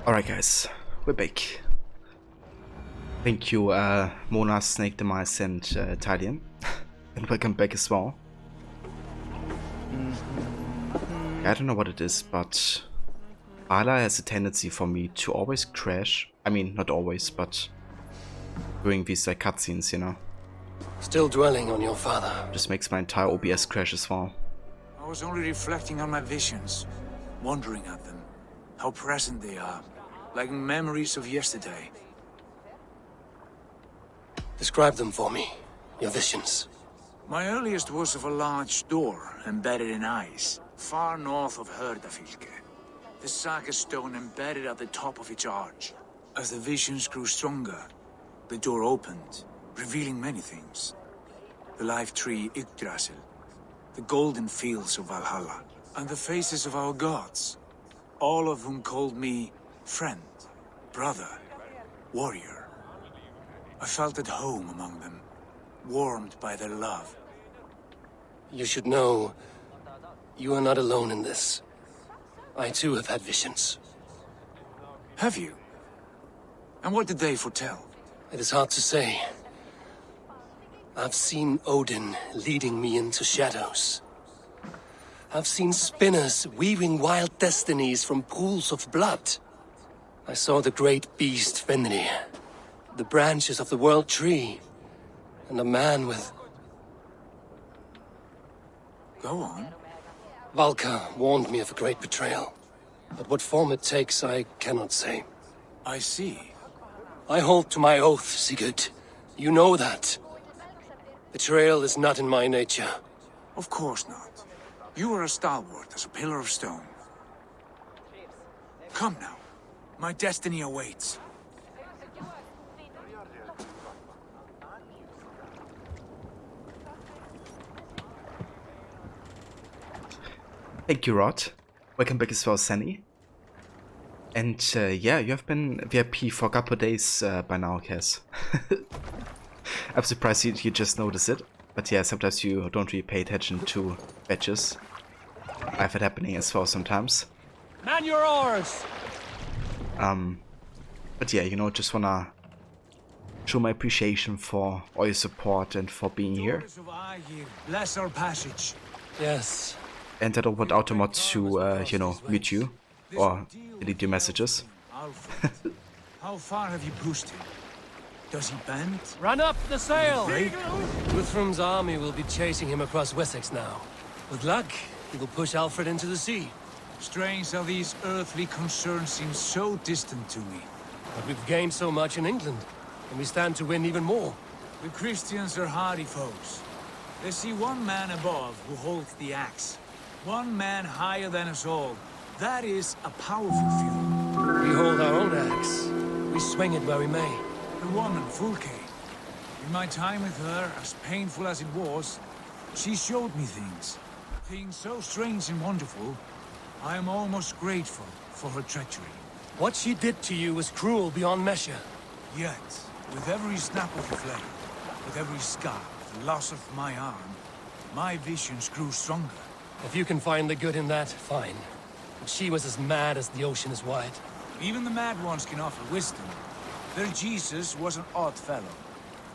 Alright guys, we're back. Thank you Mona, Snake the Mice and Italian. And welcome back as well. I don't know what it is, but Valhalla has a tendency for me to always crash. I mean, not always, but during these cutscenes, you know. Still dwelling on your father. Just makes my entire OBS crash as well. I was only reflecting on my visions, wondering at them, how present they are, like memories of yesterday. Describe them for me, your visions. My earliest was of a large door embedded in ice, far north of Herdafylke. The saga stone embedded at the top of its arch. As the visions grew stronger, the door opened, revealing many things. The life tree Yggdrasil, the golden fields of Valhalla, and the faces of our gods, all of whom called me friend, brother, warrior. I felt at home among them, warmed by their love. You should know, you are not alone in this. I too have had visions. Have you? And what did they foretell? It is hard to say. I've seen Odin leading me into shadows. I've seen spinners weaving wild destinies from pools of blood. I saw the great beast Fenrir, the branches of the world tree, and a man with... Go on. Valka warned me of a great betrayal. But what form it takes, I cannot say. I see. I hold to my oath, Sigurd. You know that. Betrayal is not in my nature. Of course not. You are as stalwart as a pillar of stone. Come now. My destiny awaits. Thank you, Rod. Welcome back as well, Sunny. And yeah, you have been VIP for a couple of days by now, Cass. I'm surprised you just noticed it. But yeah, sometimes you don't really pay attention to badges. I have it happening as well sometimes. Man your oars! But yeah, you know, just wanna show my appreciation for all your support and for being here. Bless our passage. Yes. And I don't want Automod to, you know, mute you. Or delete your messages. Alfred. How far have you pushed him? Does he bend? Run up the sail! Guthrum's army will be chasing him across Wessex now. With luck, he will push Alfred into the sea. Strange how these earthly concerns seem so distant to me. But we've gained so much in England, and we stand to win even more. The Christians are hardy foes. They see one man above who holds the axe. One man higher than us all. That is a powerful feeling. We hold our own axe. We swing it where we may. The woman, Fulke. In my time with her, as painful as it was, she showed me things. Things so strange and wonderful, I am almost grateful for her treachery. What she did to you was cruel beyond measure. Yet, with every snap of the flame, with every scar, the loss of my arm, my visions grew stronger. If you can find the good in that, fine. But she was as mad as the ocean is wide. Even the mad ones can offer wisdom. Their Jesus was an odd fellow.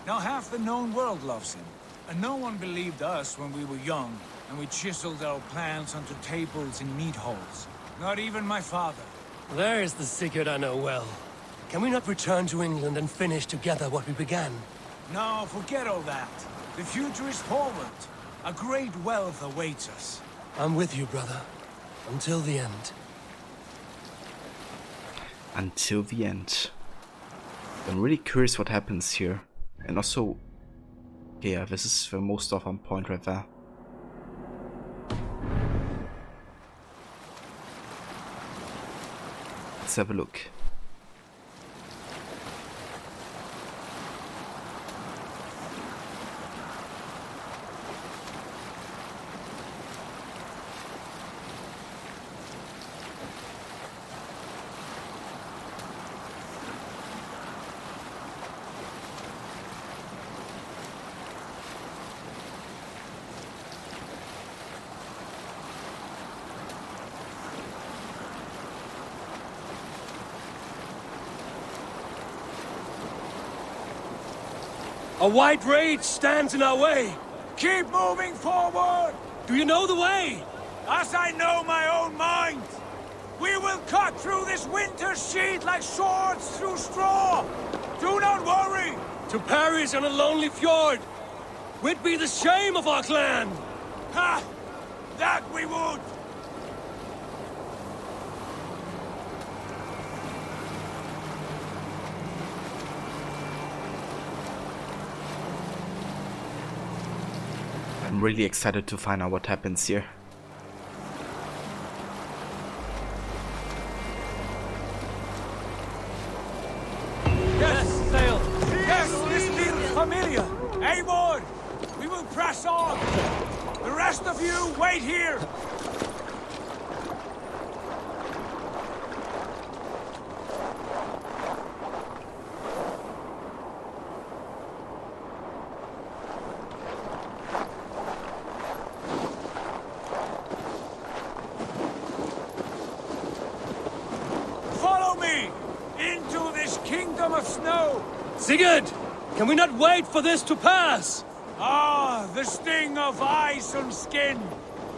Now half the known world loves him. And no one believed us when we were young, and we chiseled our plans onto tables in meat halls. Not even my father. There's the secret I know well. Can we not return to England and finish together what we began? No, forget all that. The future is forward. A great wealth awaits us. I'm with you, brother. Until the end. Until the end. I'm really curious what happens here. And also, yeah, this is the most stuff on point right there. Let's have a look. A white rage stands in our way. Keep moving forward! Do you know the way? As I know my own mind! We will cut through this winter sheet like swords through straw! Do not worry! To perish on a lonely fjord would be the shame of our clan! Ha! That we would! I'm really excited to find out what happens here. Yes, sail! Yes, this feels familiar! Eivor! We will press on! The rest of you, wait here! Follow me! Into this kingdom of snow! Sigurd! Can we not wait for this to pass? Ah, the sting of ice on skin!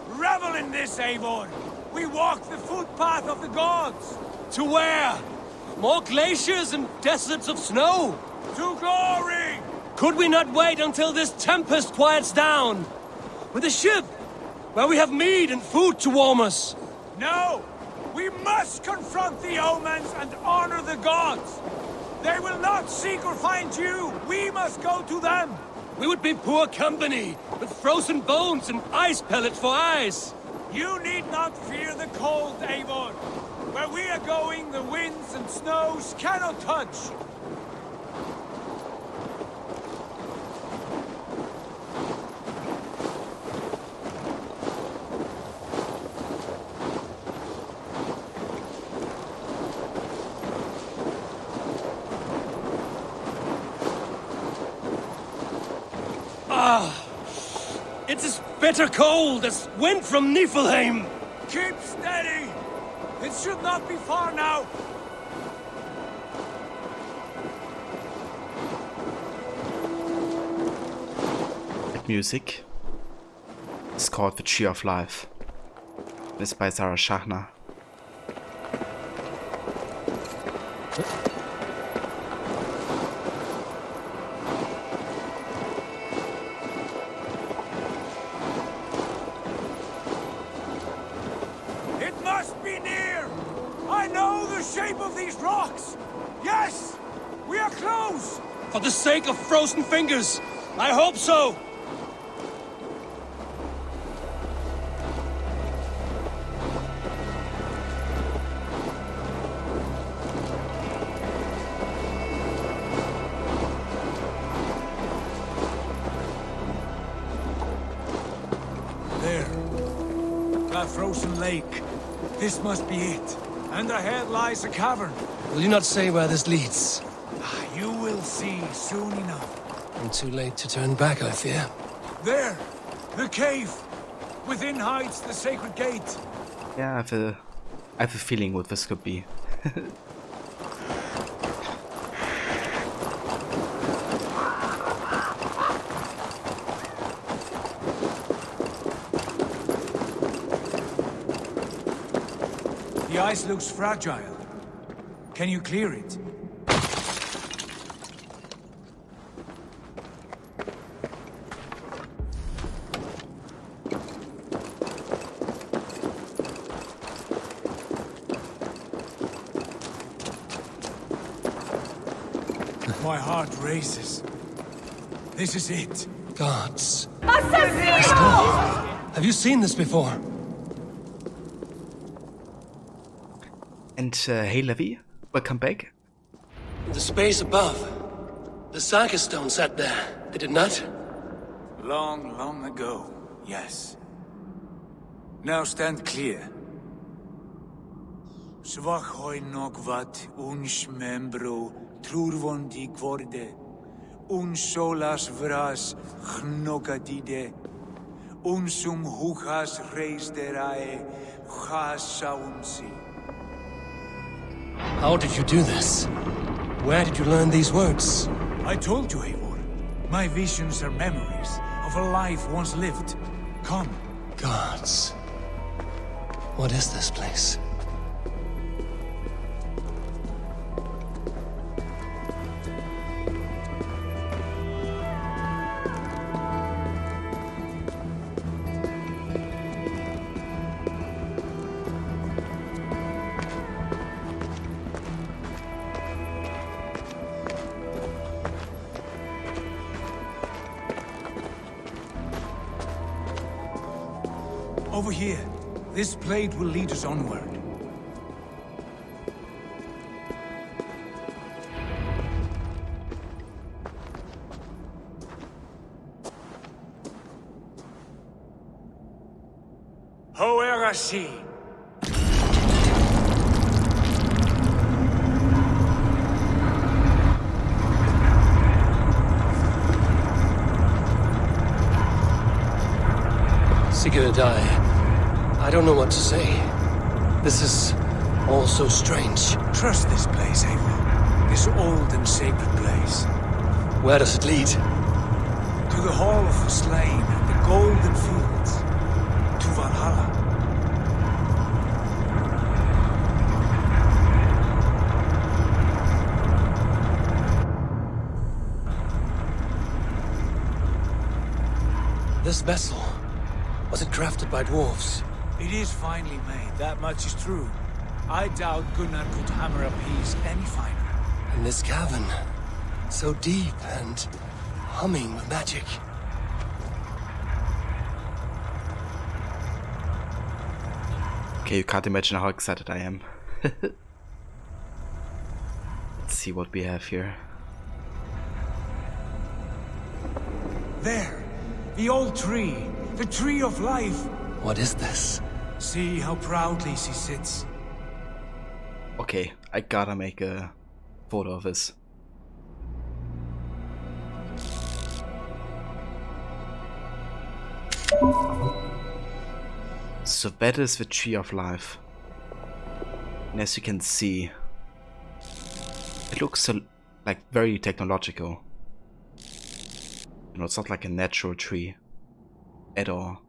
Revel in this, Eivor! We walk the footpath of the gods! To where? More glaciers and deserts of snow? To glory! Could we not wait until this tempest quiets down? With a ship, where we have meat and food to warm us? No! We must confront the omens and honor the gods! They will not seek or find you! We must go to them! We would be poor company, with frozen bones and ice pellets for eyes. You need not fear the cold, Eivor. Where we are going, the winds and snows cannot touch. It's as bitter cold as wind from Niflheim. Keep steady! It should not be far now! That music is called The Tree of Life. This is by Sarah Shachner. It must be near! I know the shape of these rocks! Yes! We are close! For the sake of frozen fingers, I hope so! There. That frozen lake. This must be it. And ahead lies a cavern. Will you not say where this leads? You will see soon enough. I'm too late to turn back, I fear. There! The cave! Within hides the sacred gate. Yeah, I have a feeling what this could be. The ice looks fragile. Can you clear it? My heart races. This is it. Gods. Have you seen this before? And hey Levi, welcome back. The space above. The Saga stone sat there, did it not? Long, long ago, yes. Now stand clear. Svachoi nokvat uns membro trurvondi kvorde. Un solas vras gnokadide. Unsum huchas reisterae chasaunsi. How did you do this? Where did you learn these words? I told you, Eivor. My visions are memories of a life once lived. Come. Gods. What is this place? Over here. This blade will lead us onward. Hoerasi. Sigurd, I don't know what to say. This is all so strange. Trust this place, Eivor. This old and sacred place. Where does it lead? To the Hall of the Slain and the Golden Fields. To Valhalla. This vessel, was it crafted by dwarves? It is finely made, that much is true. I doubt Gunnar could hammer a piece any finer. And this cavern, so deep and humming with magic. Okay, you can't imagine how excited I am. Let's see what we have here. There! The old tree! The tree of life! What is this? See how proudly she sits. Okay, I gotta make a photo of this. So that is the tree of life. And as you can see, it looks so, like very technological. You know, it's not like a natural tree at all.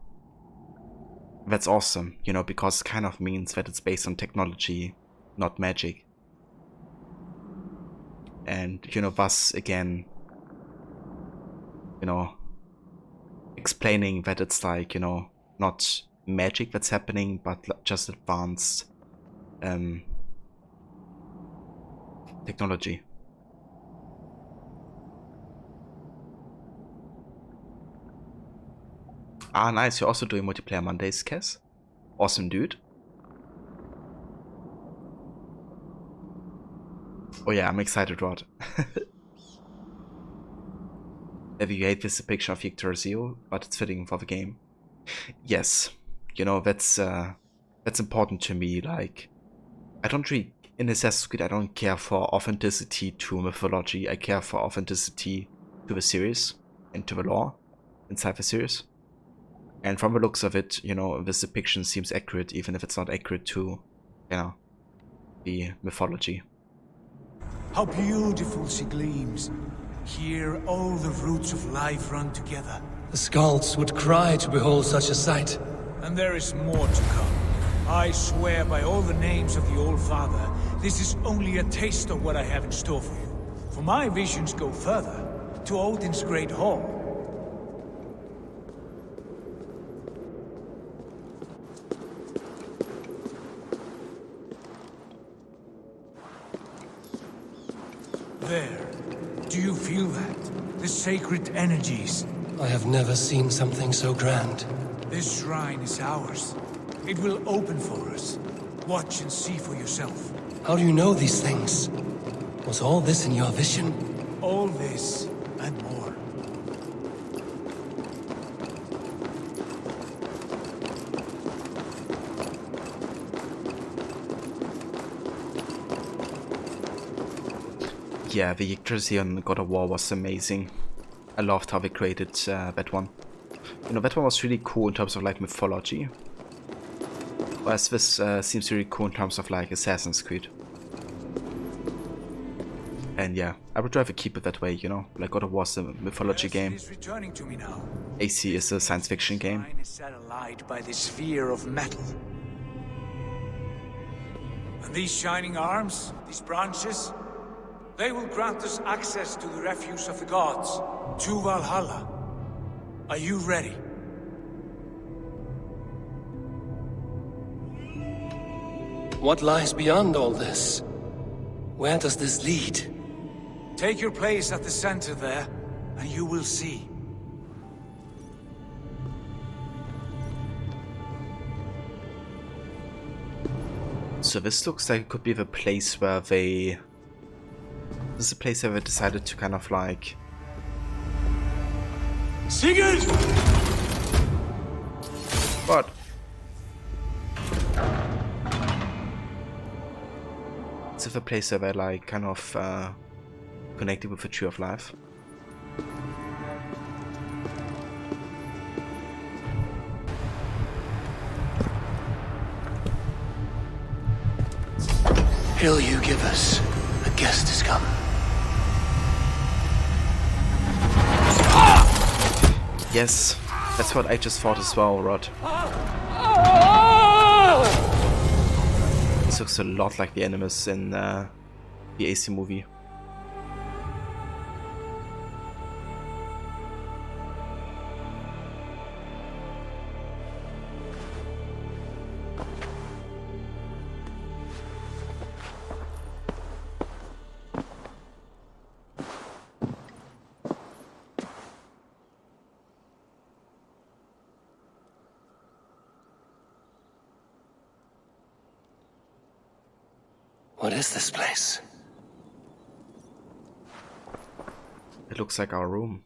That's awesome, you know, because it kind of means that it's based on technology, not magic. and, you know, thus again, you know, explaining that it's like, you know, not magic that's happening, but just advanced technology. Ah, nice, you're also doing multiplayer Mondays, Kes. Awesome, dude. Oh yeah, I'm excited, Rod. Maybe you hate this depiction of Victor Zio, but it's fitting for the game. Yes, you know, that's important to me. Like, I don't really, in Assassin's Creed, I don't care for authenticity to mythology. I care for authenticity to the series and to the lore inside the series. And from the looks of it, you know, this depiction seems accurate, even if it's not accurate to, you know, the mythology. How beautiful she gleams. Here all the roots of life run together. The Skalds would cry to behold such a sight. And there is more to come. I swear by all the names of the Old Father, this is only a taste of what I have in store for you. For my visions go further, to Odin's Great Hall. There. Do you feel that? The sacred energies. I have never seen something so grand. This shrine is ours. It will open for us. Watch and see for yourself. How do you know these things? Was all this in your vision? All this and more. Yeah, the Yggdrasil on God of War was amazing. I loved how they created that one. You know, that one was really cool in terms of like mythology. Whereas this seems really cool in terms of like Assassin's Creed. And yeah, I would rather keep it that way, you know. Like God of War is a mythology game. It is returning to me now. AC is a science fiction game. Shrine is set alight by the sphere of metal. And these shining arms, these branches, they will grant us access to the refuse of the gods, to Valhalla. Are you ready? What lies beyond all this? Where does this lead? Take your place at the center there, and you will see. So this looks like it could be the place where they... This is the place where they decided to kind of like... Sigurd! What? It's the place where they like kind of connected with the Tree of Life. Hill you give us. A guest has come. Yes, that's what I just thought as well, Rod. This looks a lot like the Animus in the AC movie. What is this place? It looks like our room.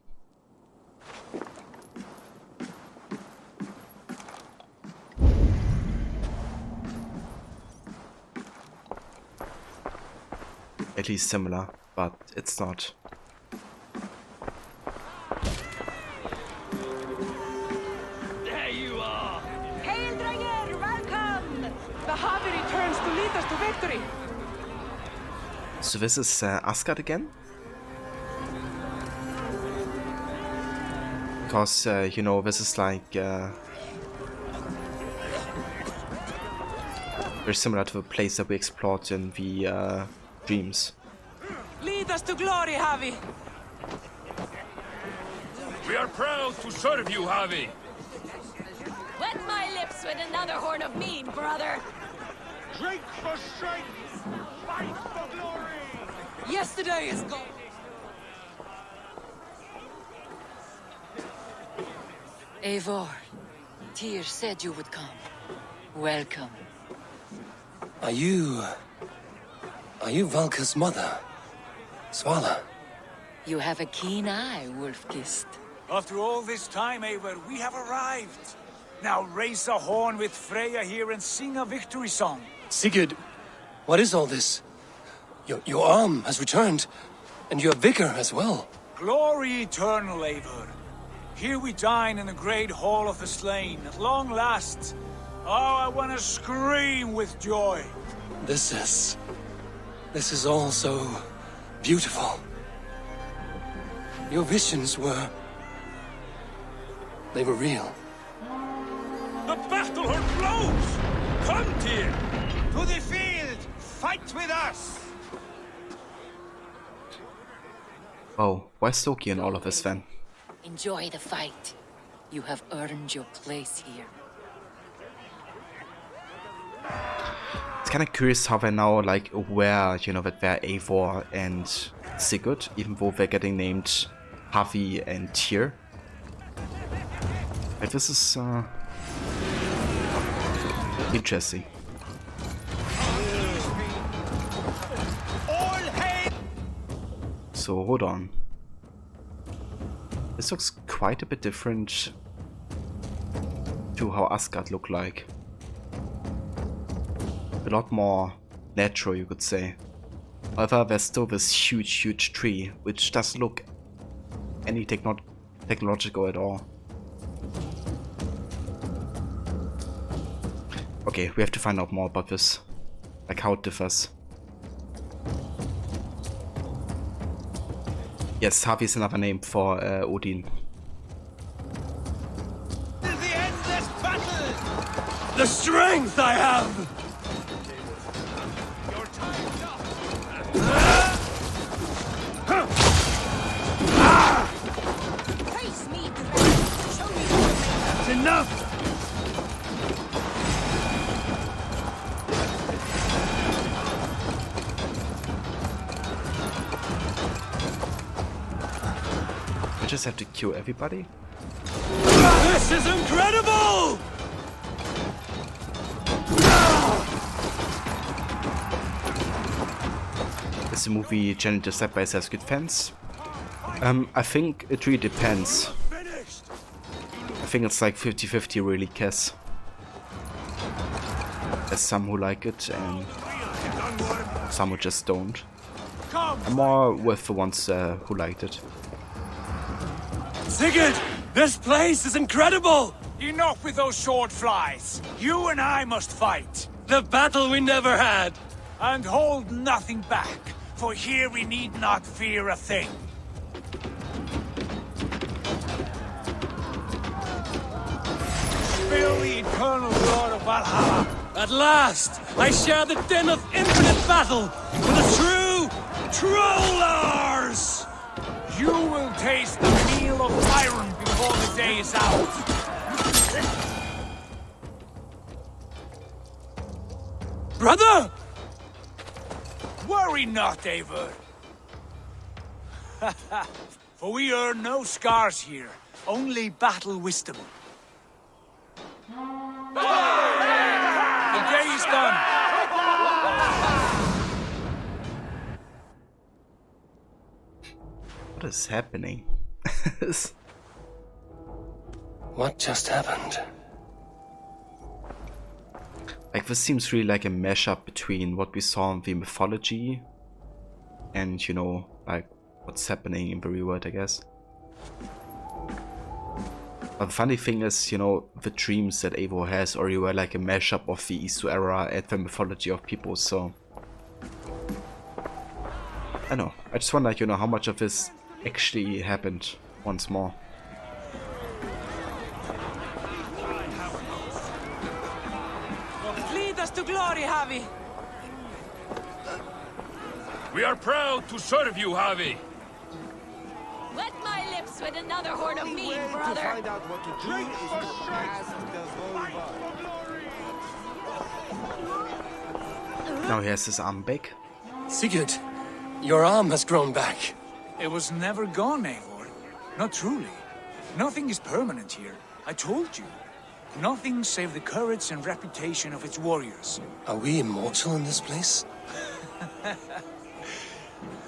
At least similar, but it's not. There you are! Hail, Dranger! Welcome! The Harvey returns to lead us to victory! So this is Asgard again? Because, you know, this is like... very similar to the place that we explored in the dreams. Lead Lead us to glory, Javi. We are proud to serve you, Javi. Wet my lips with another horn of mead, brother. Drink for strength, fight for glory. Yesterday is gone. Eivor, Tyr said you would come. Welcome. Are you Valka's mother? Svala? You have a keen eye, Wolf-Kissed. After all this time, Eivor, we have arrived. Now raise a horn with Freya here and sing a victory song. Sigurd, what is all this? Your arm has returned, and your vigor as well. Glory eternal, Eivor. Here we dine in the great hall of the slain, at long last. Oh, I want to scream with joy. This is all so beautiful. Your visions they were real. The battle horn blows! Come, Tyr! To the field! Fight with us! Oh, why Stoki and all of us then? Enjoy the fight. You have earned your place here. It's kind of curious how they're now like aware, you know, that they're Eivor and Sigurd, even though they're getting named Havi and Tyr. Like, this is interesting. So hold on. This looks quite a bit different to how Asgard looked like. A lot more natural, you could say. However, there's still this huge tree, which doesn't look any technological at all. Okay, we have to find out more about this. Like how it differs. Yes, Havi is another name for Odin. The endless battle! The strength I have! Your time's up! Face me, Dre. Show me your That's enough! I just have to kill everybody? This is incredible! Is the movie Janitor Step by has good fans? I think it really depends. I think it's like 50-50 really, Cass. There's some who like it and some who just don't. I'm more with the ones who liked it. Sigurd! This place is incredible! Enough with those sword flies. You and I must fight. The battle we never had! And hold nothing back, for here we need not fear a thing. Spill the eternal blood of Valhalla. At last, I share the din of infinite battle with the true Trollars! You will taste the meal of iron before the day is out. Brother! Worry not, Eivor. For we earn no scars here, only battle wisdom. The day is done. What is happening? What just happened? Like, this seems really like a mashup between what we saw in the mythology and, you know, like what's happening in the real world, I guess. But the funny thing is, you know, the dreams that Eivor has already were like a mashup of the Isu era and the mythology of people, so... I know, I just wonder, you know, how much of this actually happened once more. Lead us to glory, Javi. We are proud to serve you, Javi. Wet my lips with another horn of mead, brother. out what to do is to ask the Volva. Now he has his arm back. Sigurd, your arm has grown back. It was never gone, Eivor. Not truly. Nothing is permanent here. I told you. Nothing save the courage and reputation of its warriors. Are we immortal in this place?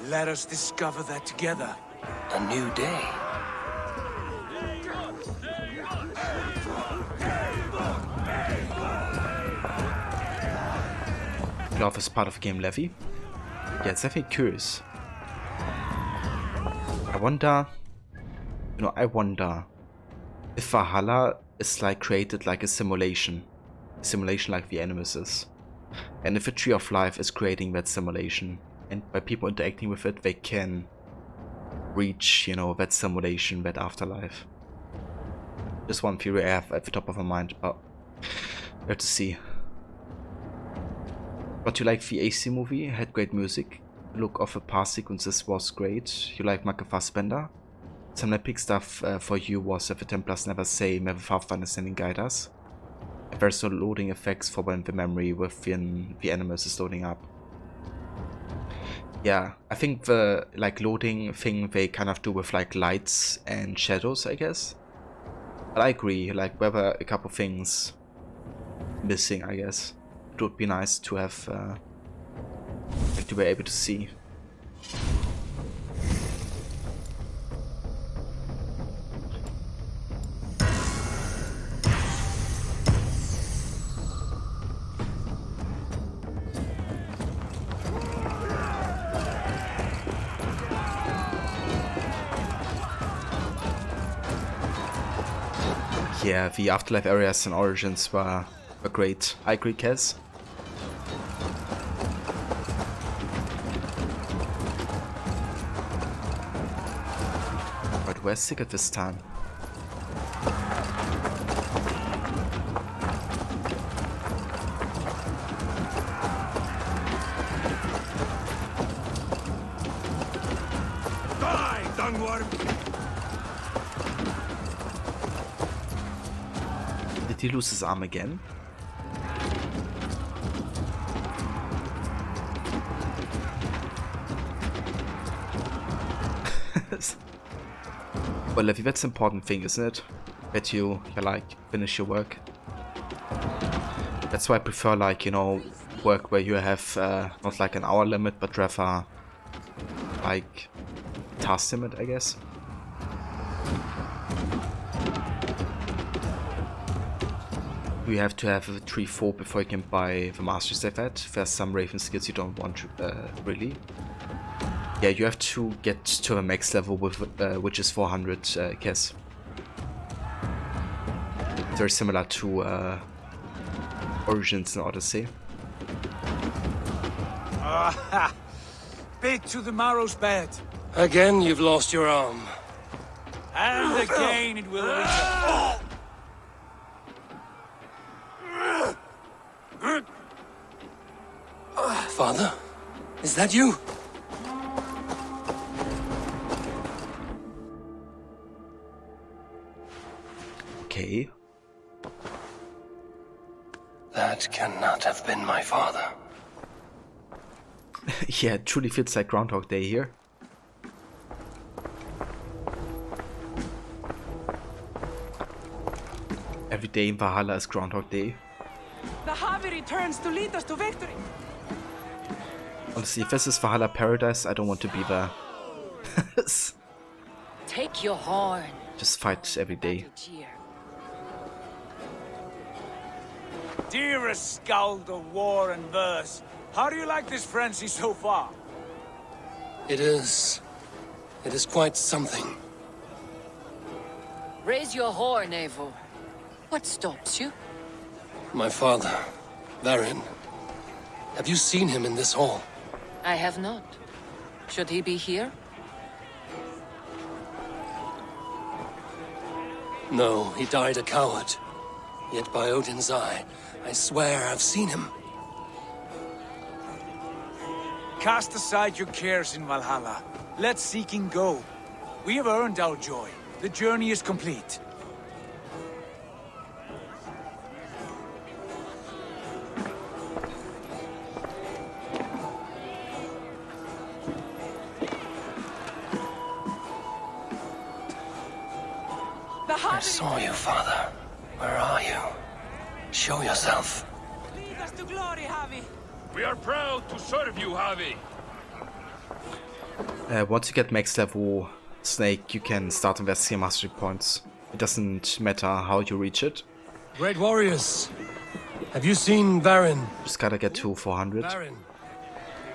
Let us discover that together. A new day. Glove is part of game levy. Yeah, it's definitely curious. I wonder if Valhalla is like created like a simulation like the Animus is, and if a Tree of Life is creating that simulation, and by people interacting with it, they can reach, that simulation, that afterlife. Just one theory I have at the top of my mind, but we have to see. But you like the AC movie? It had great music. The look of the past sequences was great. You like Michael Fassbender? Some epic stuff for you was that the Templars never say, never far understanding guide us. And there's no loading effects for when the memory within the Animus is loading up. Yeah, I think the loading thing they kind of do with like lights and shadows, I guess. But I agree, like there were a couple things missing, I guess. It would be nice to have to be able to see. Yeah, the Afterlife areas and Origins were great. I agree, Kez. But where's Sigurd this time? Die, Dungworm! Did he lose his arm again? Well, Levi, that's the important thing, isn't it? That you finish your work. That's why I prefer, work where you have not like an hour limit, but rather like task limit, I guess. You have to have a 3-4 before you can buy the mastery stave at. There's some Raven skills you don't want really. Yeah, you have to get to the max level with which is 400 Kes. Very similar to Origins and Odyssey. Aha! Bit to the marrow's bed. Again, you've lost your arm. And again it will return. Father? Is that you? Okay. That cannot have been my father. Yeah, it truly feels like Groundhog Day here. Every day in Valhalla is Groundhog Day. The Javi returns to lead us to victory. Honestly, if this is Valhalla Paradise, I don't want to be there. Take your horn. Just fight every day. Cheer. Dearest skald of war and verse, how do you like this frenzy so far? It is quite something. Raise your horn, Eivor. What stops you? My father, Varin. Have you seen him in this hall? I have not. Should he be here? No, he died a coward. Yet by Odin's eye, I swear I've seen him. Cast aside your cares in Valhalla. Let seeking go. We have earned our joy. The journey is complete. I saw you, Father. Where are you? Show yourself. Lead us to glory, Javi. We are proud to serve you, Javi. Once you get max level Snake, you can start investing mastery points. It doesn't matter how you reach it. Great warriors. Have you seen Baron? Just gotta get to 400. Baron.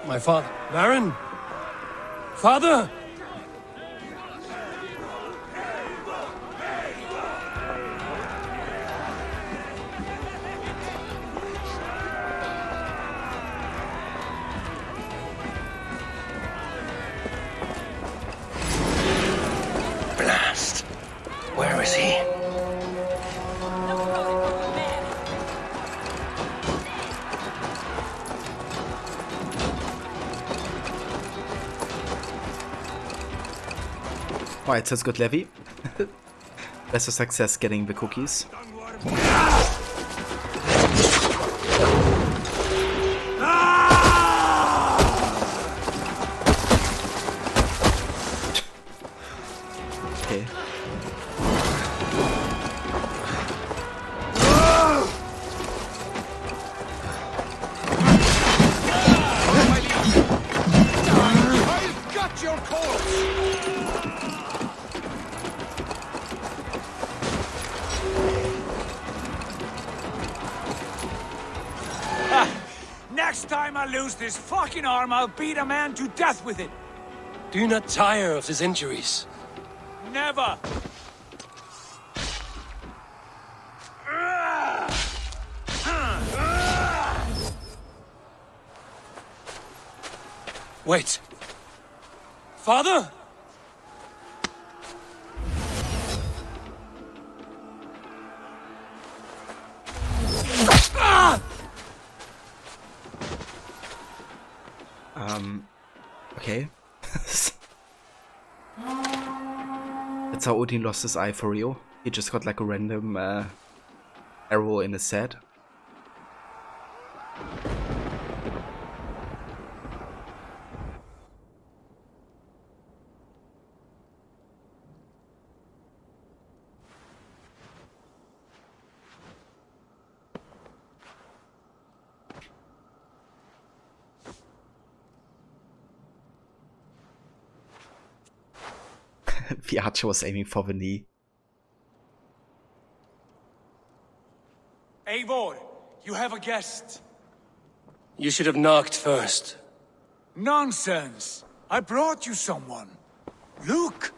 My father. Baron? Father? Blast. Where is he? Alright, so it's good, Levy. Best of success getting the cookies. Okay. I've got your corpse! Next time I lose this fucking arm, I'll beat a man to death with it. Do you not tire of his injuries? Never! Wait. Father? Okay. That's how Odin lost his eye for real. He just got like a random arrow in his head. The archer was aiming for the knee. Eivor, you have a guest. You should have knocked first. Nonsense! I brought you someone. Look!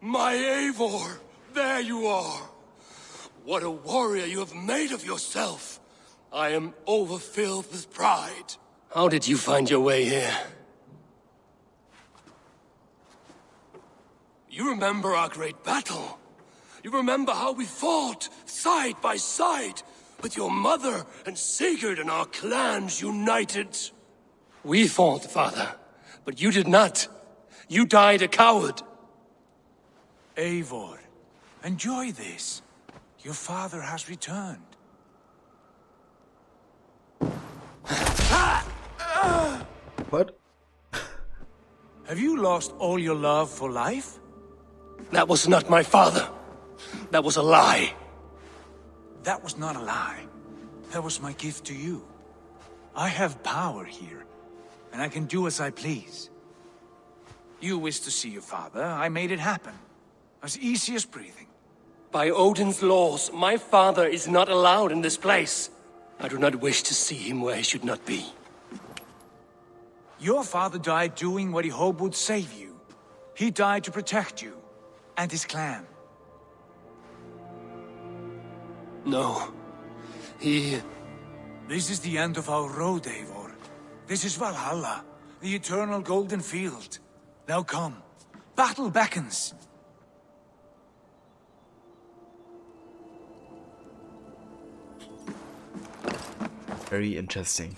My Eivor! There you are! What a warrior you have made of yourself! I am overfilled with pride. How did you find your way here? You remember our great battle? You remember how we fought, side by side, with your mother and Sigurd and our clans united? We fought, father, but you did not. You died a coward. Eivor, enjoy this. Your father has returned. What? Have you lost all your love for life? That was not my father. That was a lie. That was not a lie. That was my gift to you. I have power here, and I can do as I please. You wish to see your father, I made it happen. As easy as breathing. By Odin's laws, my father is not allowed in this place. I do not wish to see him where he should not be. Your father died doing what he hoped would save you. He died to protect you, and his clan. No. This is the end of our road, Eivor. This is Valhalla, the eternal golden field. Now come. Battle beckons. Very interesting.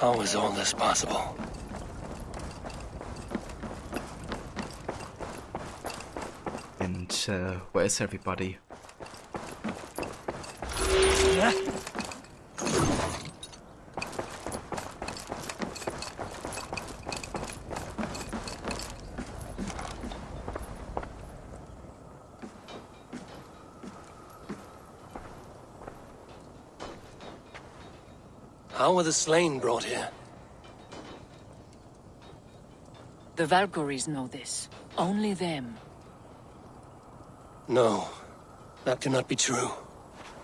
How is all this possible? And where is everybody? How were the slain brought here? The Valkyries know this. Only them. No, that cannot be true.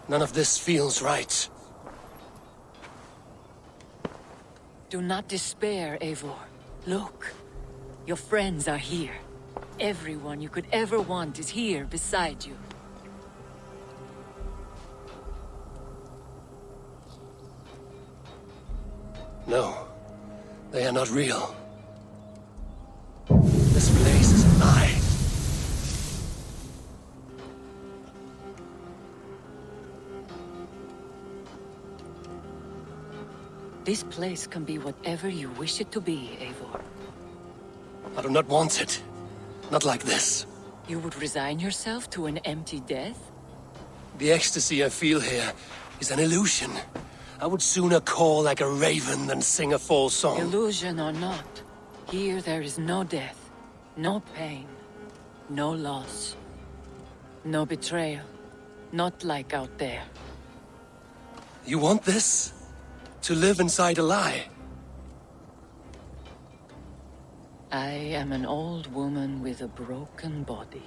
None of this feels right. Do not despair, Eivor. Look. Your friends are here. Everyone you could ever want is here beside you. No, they are not real. This place is a lie. This place can be whatever you wish it to be, Eivor. I do not want it. Not like this. You would resign yourself to an empty death? The ecstasy I feel here is an illusion. I would sooner call like a raven than sing a false song. Illusion or not, here there is no death, no pain, no loss, no betrayal. Not like out there. You want this? To live inside a lie? I am an old woman with a broken body.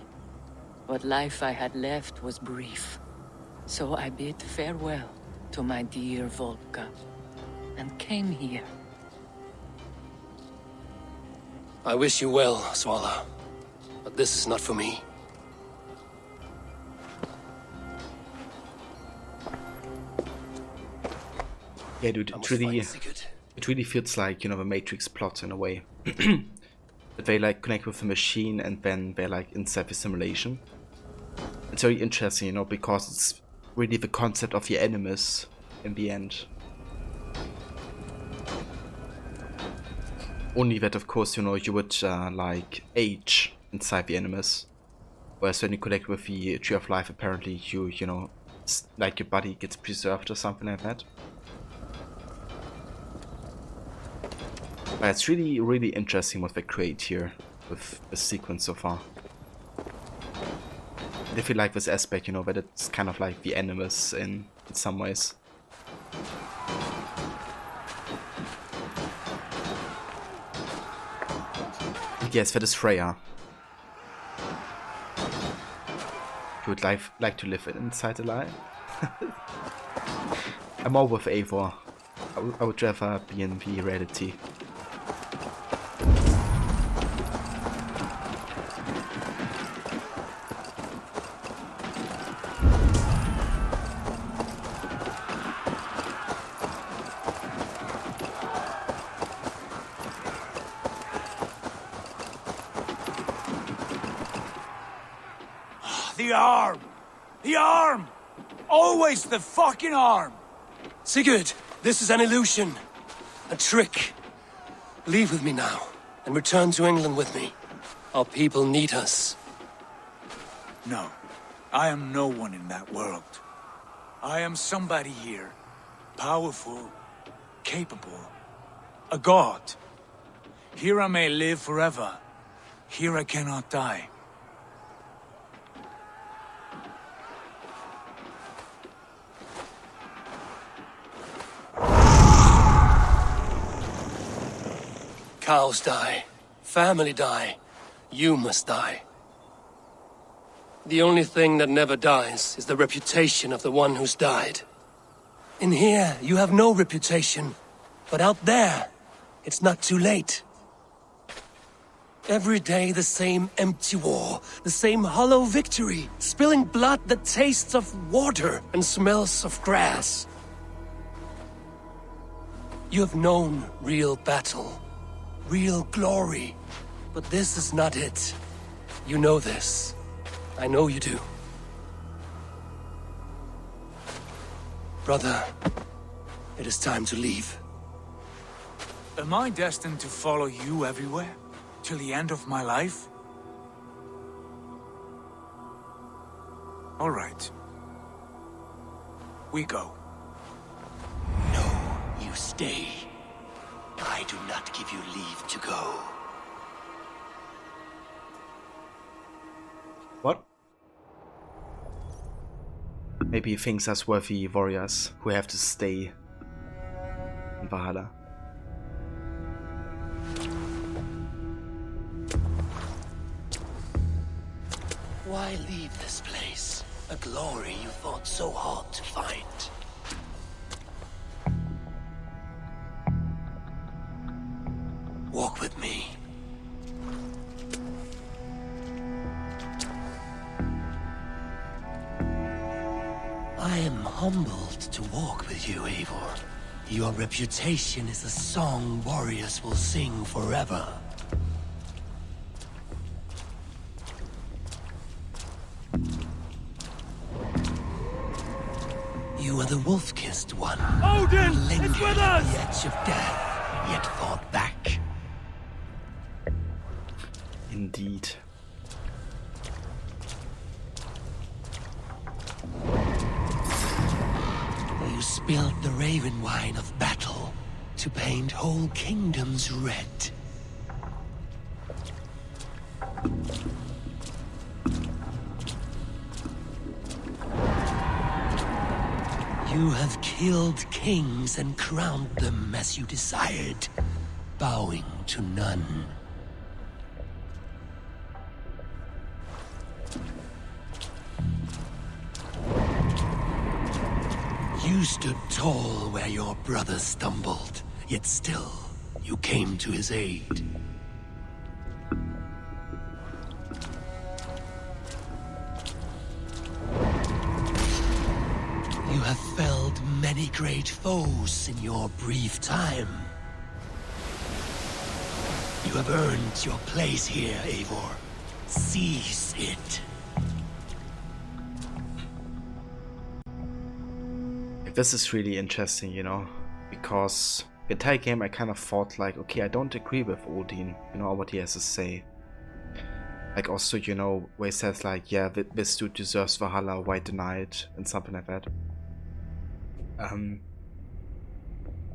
What life I had left was brief. So I bid farewell to my dear Volka, and came here. I wish you well, Swallow. But this is not for me. Yeah, dude, I it must really, find Sigurd. it really feels like, you know, the Matrix plot in a way. That they like connect with the machine and then they're like inside the simulation. It's very interesting, you know, because it's really the concept of the animus in the end. Only that, of course, you know, you would like age inside the animus. Whereas when you connect with the Tree of Life, apparently you know, it's like your body gets preserved or something like that. But it's really, really interesting what they create here with the sequence so far. I feel like this aspect, you know, that it's kind of like the animus in some ways. And yes, that is Freya. You would like to live inside a lie? I'm more with Eivor. I would rather be in the reality. The arm! The arm! Always the fucking arm! Sigurd, this is an illusion. A trick. Leave with me now, and return to England with me. Our people need us. No, I am no one in that world. I am somebody here. Powerful, capable, a god. Here I may live forever. Here I cannot die. Cows die. Family die. You must die. The only thing that never dies is the reputation of the one who's died. In here, you have no reputation. But out there, it's not too late. Every day the same empty war, the same hollow victory, spilling blood that tastes of water and smells of grass. You have known real battle. Real glory. But this is not it. You know this. I know you do. Brother, it is time to leave. Am I destined to follow you everywhere? Till the end of my life? All right. We go. No, you stay. I do not give you leave to go. What? Maybe he thinks us worthy warriors who have to stay in Valhalla. Why leave this place? A glory you fought so hard to find. Walk with me. I am humbled to walk with you, Eivor. Your reputation is a song warriors will sing forever. You are the wolf-kissed one. Odin Lingered is with at us! the edge of death, yet fought back. Indeed. You spilled the raven wine of battle to paint whole kingdoms red. You have killed kings and crowned them as you desired, bowing to none. You stood tall where your brother stumbled, yet still, you came to his aid. You have felled many great foes in your brief time. You have earned your place here, Eivor. Seize it. This is really interesting, you know, because the entire game I kind of thought like, okay, I don't agree with Odin, you know, what he has to say. Like also, you know, where he says like, yeah, this dude deserves Valhalla, why deny it, and something like that.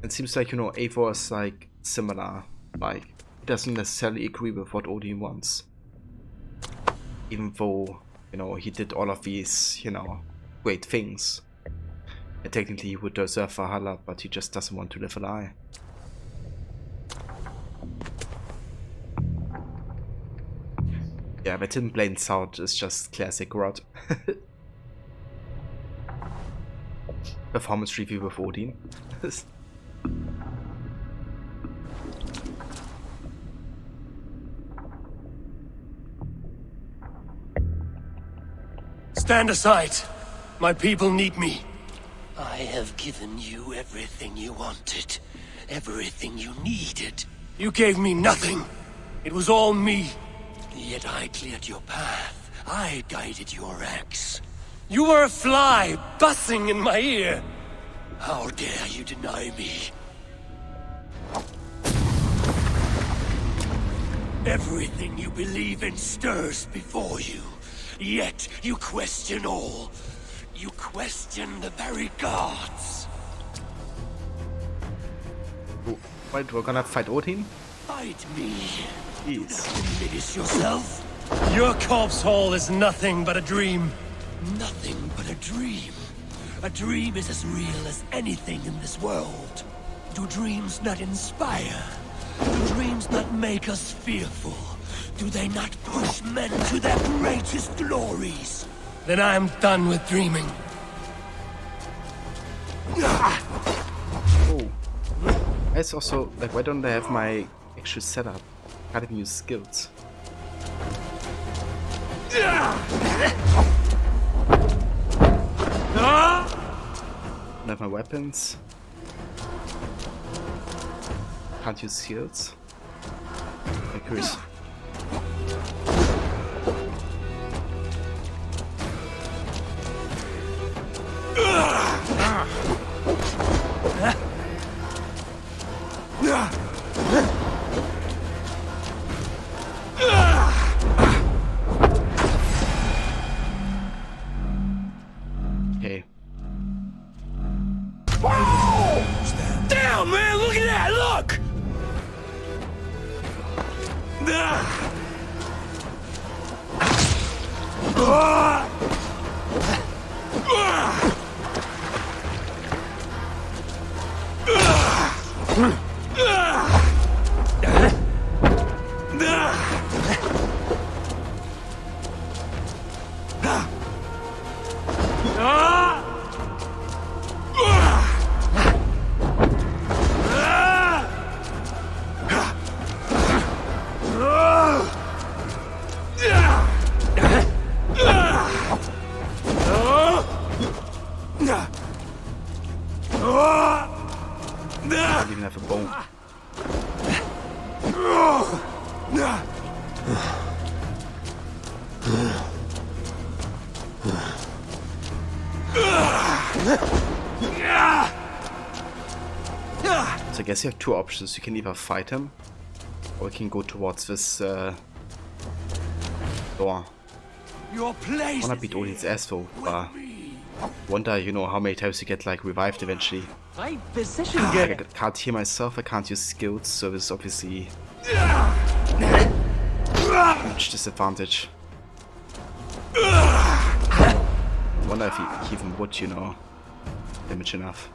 It seems like, you know, Eivor is like similar, like he doesn't necessarily agree with what Odin wants. Even though, you know, he did all of these, you know, great things. And technically he would deserve Valhalla, but he just doesn't want to live a lie. Yeah, but in plain sight is just classic Rod. Performance review with Odin. Stand aside. My people need me. I have given you everything you wanted. Everything you needed. You gave me nothing. It was all me. Yet I cleared your path. I guided your axe. You were a fly buzzing in my ear. How dare you deny me? Everything you believe in stirs before you. Yet you question all. You question the very gods. Wait, we're gonna fight Odin? Fight me. Jeez. Diminish yourself. Your corpse hall is nothing but a dream. Nothing but a dream. A dream is as real as anything in this world. Do dreams not inspire? Do dreams not make us fearful? Do they not push men to their greatest glories? Then I am done with dreaming. Oh. It's also, like, why don't I have my actual setup? Can't even use skills. Don't have my weapons. Can't use skills. I'm curious. Damn, man, look at that, look! I don't even have a bone. So I guess you have two options. You can either fight him, or you can go towards this door. Your I place wanna beat Odin's ass though, but wonder, you know, how many times you get like revived eventually. Right position, I can't heal myself, I can't use skills, so this is obviously huge disadvantage. Wonder if he even would, you know, damage enough.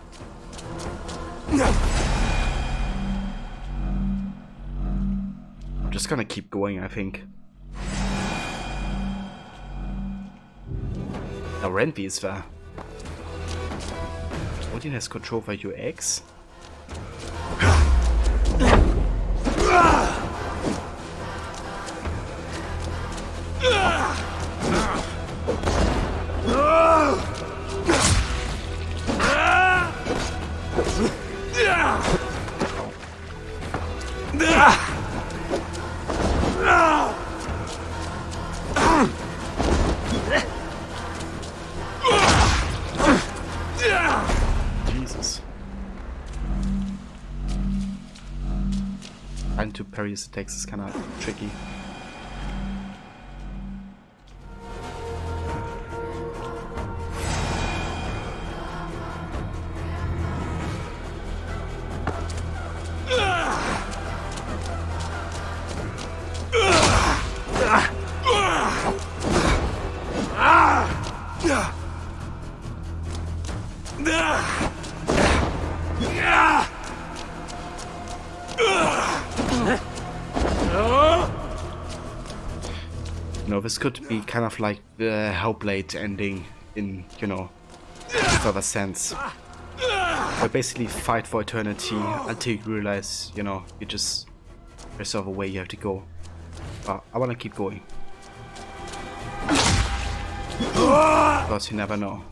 I'm just gonna keep going, I think. Now Renvi is there. Odin has control over your eggs. Jesus. Trying to parry his attacks is kinda tricky. You know, this could be kind of like the Hellblade ending in, you know, further sense. Where basically fight for eternity until you realize, you know, you just there's a way you have to go. But I wanna keep going. Because you never know.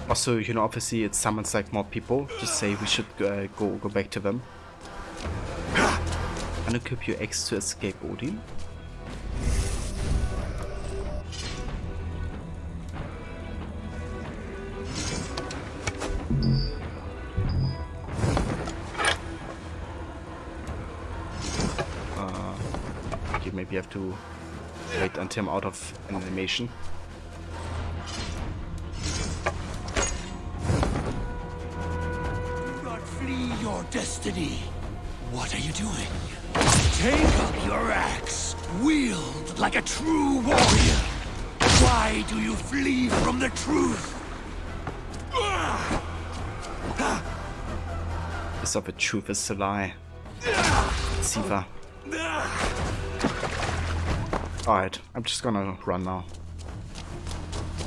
Also, you know, obviously it summons like more people. Just say we should go back to them. Unequip your eggs to escape Odin. Okay, maybe I have to wait until I'm out of an animation. Flee your destiny. What are you doing? Take up your axe. Wield like a true warrior. Why do you flee from the truth? Is of the truth is a lie. Siva. Alright, I'm just gonna run now.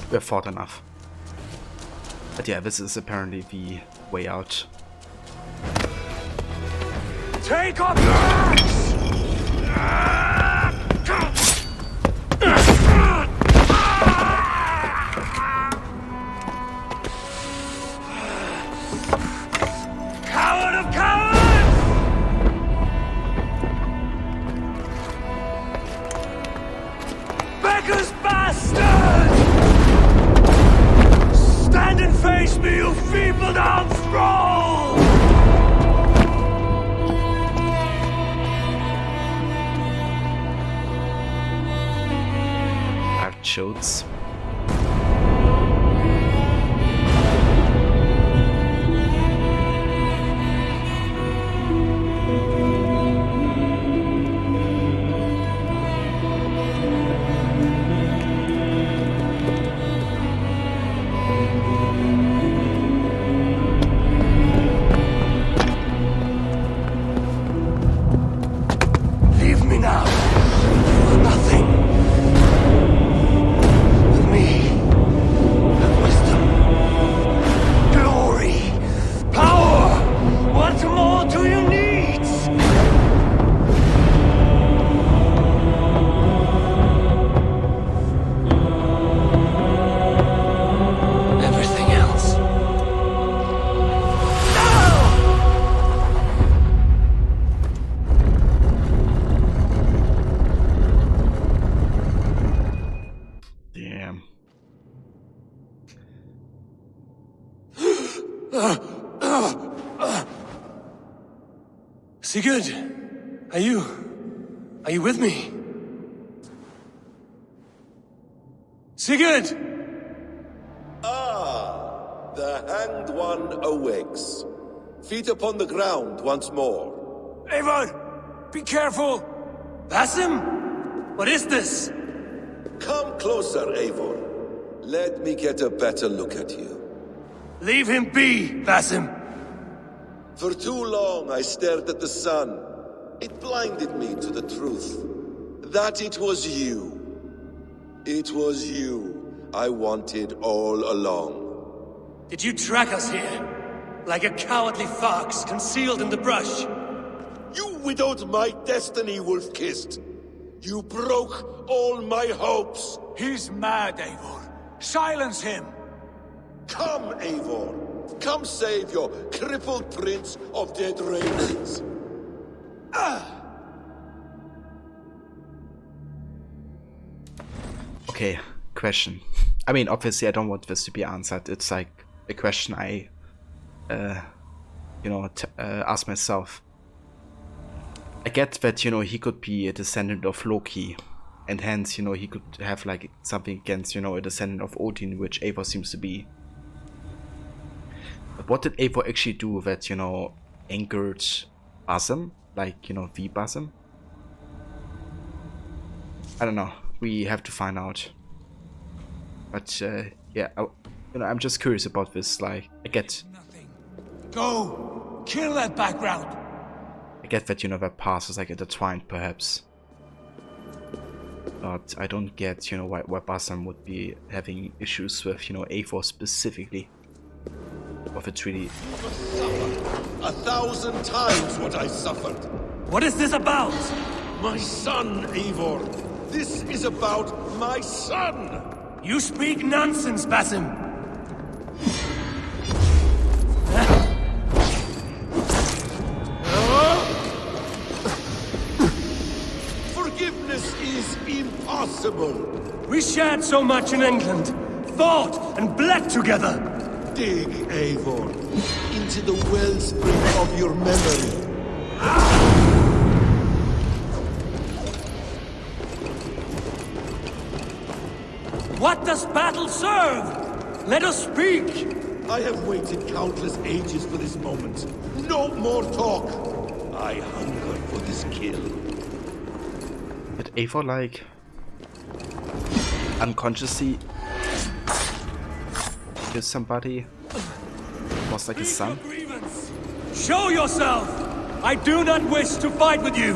We have fought enough. But yeah, this is apparently the way out. Take up your axe! shoots. Leave me now. You are nothing. With me, have wisdom, glory, power. What more do you need? Everything else. Damn. Sigurd, are you with me? Sigurd! Ah, the hanged one awakes. Feet upon the ground once more. Eivor! Be careful! Basim? What is this? Come closer, Eivor. Let me get a better look at you. Leave him be, Basim! For too long I stared at the sun. It blinded me to the truth. That it was you. It was you I wanted all along. Did you track us here? Like a cowardly fox concealed in the brush? You widowed my destiny, Wolf-Kissed. You broke all my hopes. He's mad, Eivor. Silence him! Come, Eivor. Come save your crippled prince of dead ravens. Okay, question. I mean, obviously I don't want this to be answered. It's like a question I, ask myself. I get that, he could be a descendant of Loki, and hence, he could have like something against, a descendant of Odin, which Eivor seems to be. But what did Eivor actually do that, angered Basim? Like, the Basim? I don't know. We have to find out. But, yeah, I'm just curious about this, like, I get... Nothing. Go! Kill that background! I get that, their past is, like, intertwined, perhaps. But I don't get, why Basim would be having issues with, Eivor specifically. Or if it's really... Suffered 1,000 times what I suffered. What is this about? My son, Eivor. This is about my son. You speak nonsense, Basim! Forgiveness is impossible. We shared so much in England, fought and bled together. Dig, Eivor, into the wellspring of your memory. What does battle serve? Let us speak! I have waited countless ages for this moment. No more talk. I hunger for this kill. Did Eivor, like, unconsciously kill somebody? Was like his son? Show yourself! I do not wish to fight with you!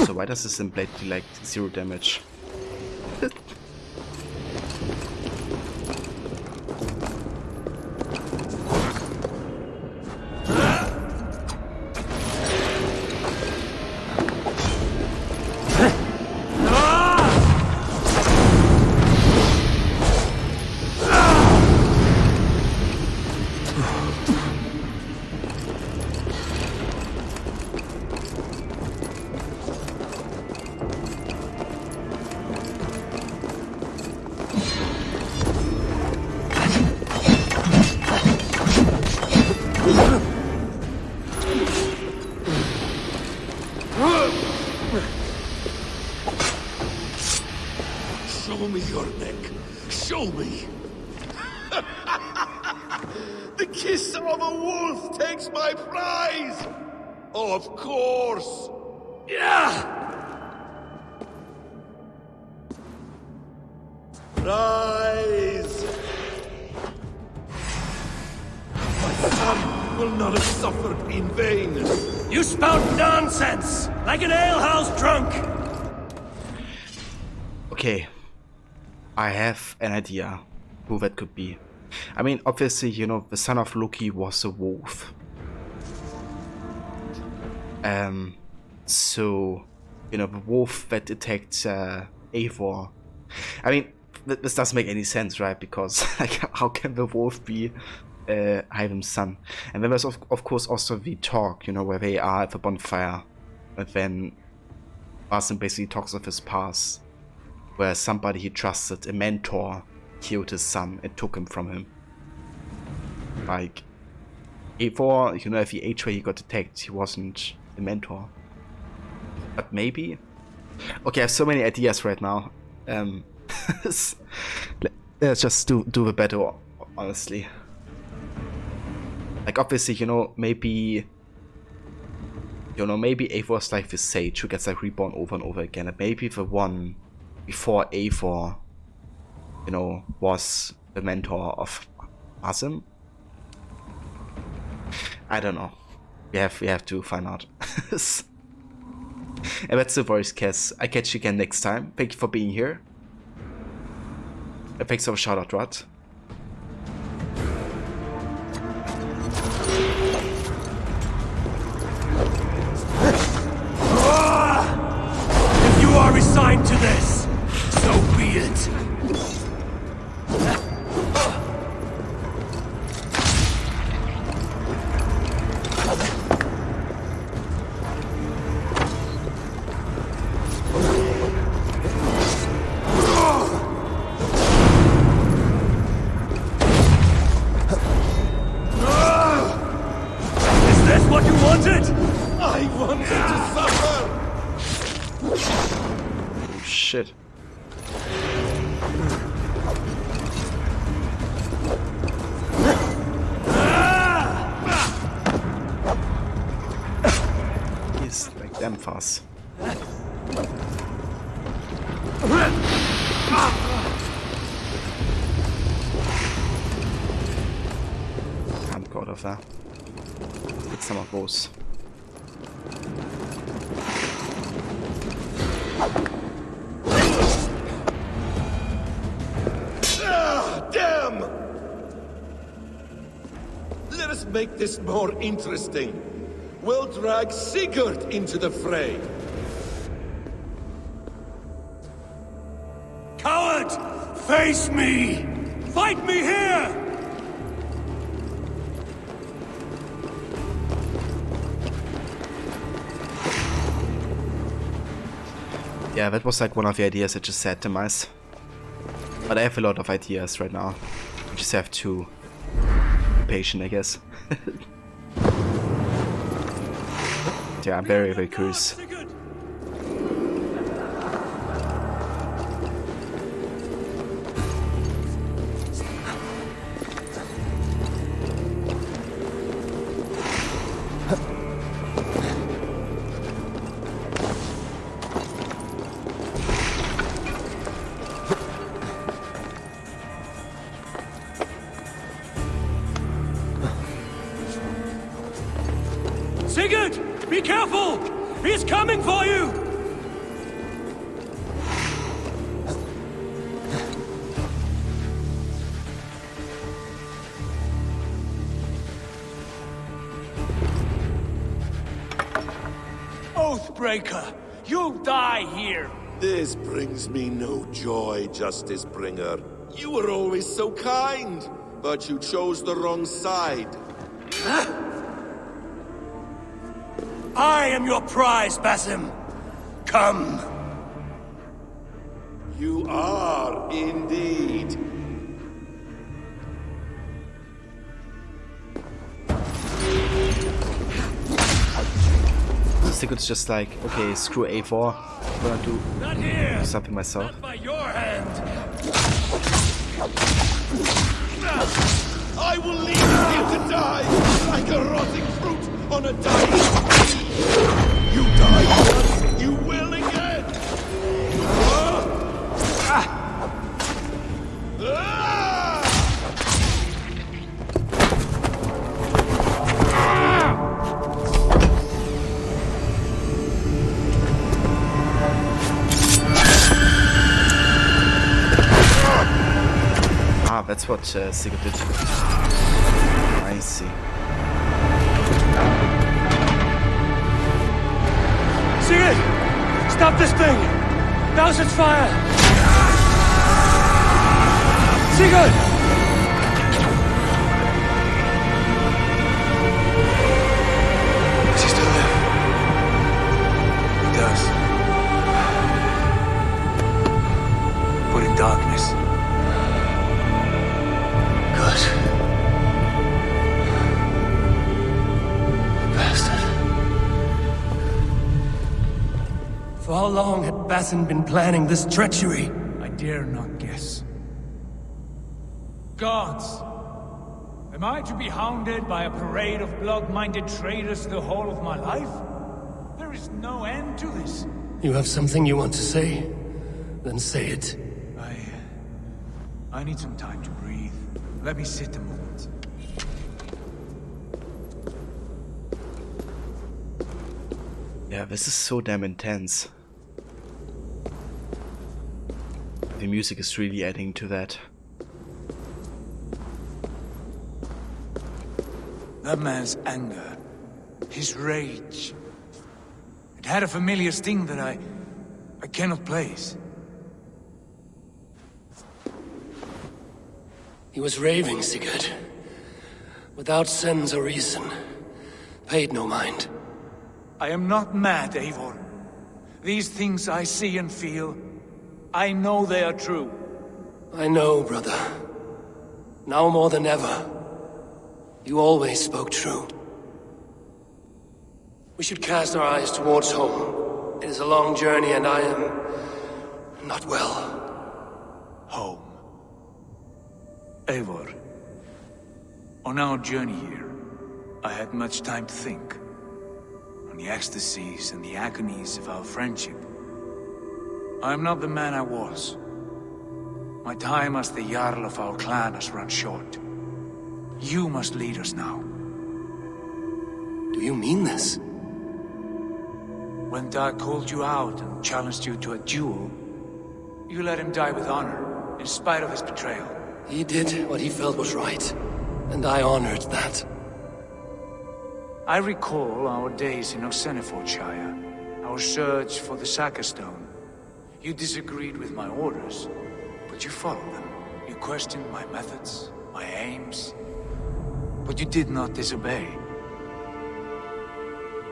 So why does this blade do like 0 damage? Show me your neck. Show me. The kiss of a wolf takes my prize. Of course. Yeah. Rise. My son will not have suffered in vain. You spout nonsense, like an alehouse drunk! Okay. I have an idea who that could be. I mean, obviously, you know, the son of Loki was a wolf. So, you know, the wolf that attacked Eivor. I mean, this doesn't make any sense, right? Because, like, how can the wolf be Ivan's son? And then there's, of course, also the talk, you know, where they are at the bonfire. And then Basim basically talks of his past, where somebody he trusted, a mentor, killed his son and took him from him. Like, Eivor, you know, at the age where he got attacked, he wasn't a mentor. But maybe? Okay, I have so many ideas right now. Let's just do the better, honestly. Like, obviously, you know, maybe Eivor's like the sage who gets like reborn over and over again, and maybe the one before Eivor, you know, was the mentor of Basim. I don't know. We have to find out. And that's the worst case. I catch you again next time. Thank you for being here. And thanks for the shout out, Rod. If you are resigned to this, so be it. Is this what you wanted? I wanted to suffer. Oh shit. He's like damn fast. Can't go out of there. Get some of those. Damn! Let us make this more interesting. We'll drag Sigurd into the fray. Coward! Face me! Fight me here! Yeah, that was like one of the ideas I just said to myself. But I have a lot of ideas right now. I just have to be patient, I guess. Yeah, I'm very, very curious. Sigurd! Be careful! He's coming for you! Oathbreaker! You die here! This brings me no joy, Justice Bringer. You were always so kind, but you chose the wrong side. I am your prize, Basim. Come. You are indeed. Sigurd's just like, okay, screw A4. I'm gonna do Not here! something myself. Not by your hand! I will leave you here to die, like a rotting fruit on a dying tree. You died once, you will again. Ah, that's what Sigurd did. I see. Sigurd! Stop this thing! Douse its fire! Sigurd! Does he still live? He does. But in darkness. Good. For how long had Basin been planning this treachery? I dare not guess. Gods! Am I to be hounded by a parade of blood-minded traitors the whole of my life? There is no end to this. You have something you want to say? Then say it. I need some time to breathe. Let me sit a moment. Yeah, this is so damn intense. The music is really adding to that. That man's anger, his rage, it had a familiar sting that I cannot place. He was raving, Sigurd. Without sense or reason. Paid no mind. I am not mad, Eivor. These things I see and feel, I know they are true. I know, brother. Now more than ever. You always spoke true. We should cast our eyes towards home. It is a long journey and I am not well. Home. Eivor, on our journey here, I had much time to think. On the ecstasies and the agonies of our friendship. I am not the man I was. My time as the Jarl of our clan has run short. You must lead us now. Do you mean this? When Dag called you out and challenged you to a duel, you let him die with honor, in spite of his betrayal. He did what he felt was right, and I honored that. I recall our days in Oxenfordshire, our search for the Saka Stone. You disagreed with my orders, but you followed them. You questioned my methods, my aims, but you did not disobey.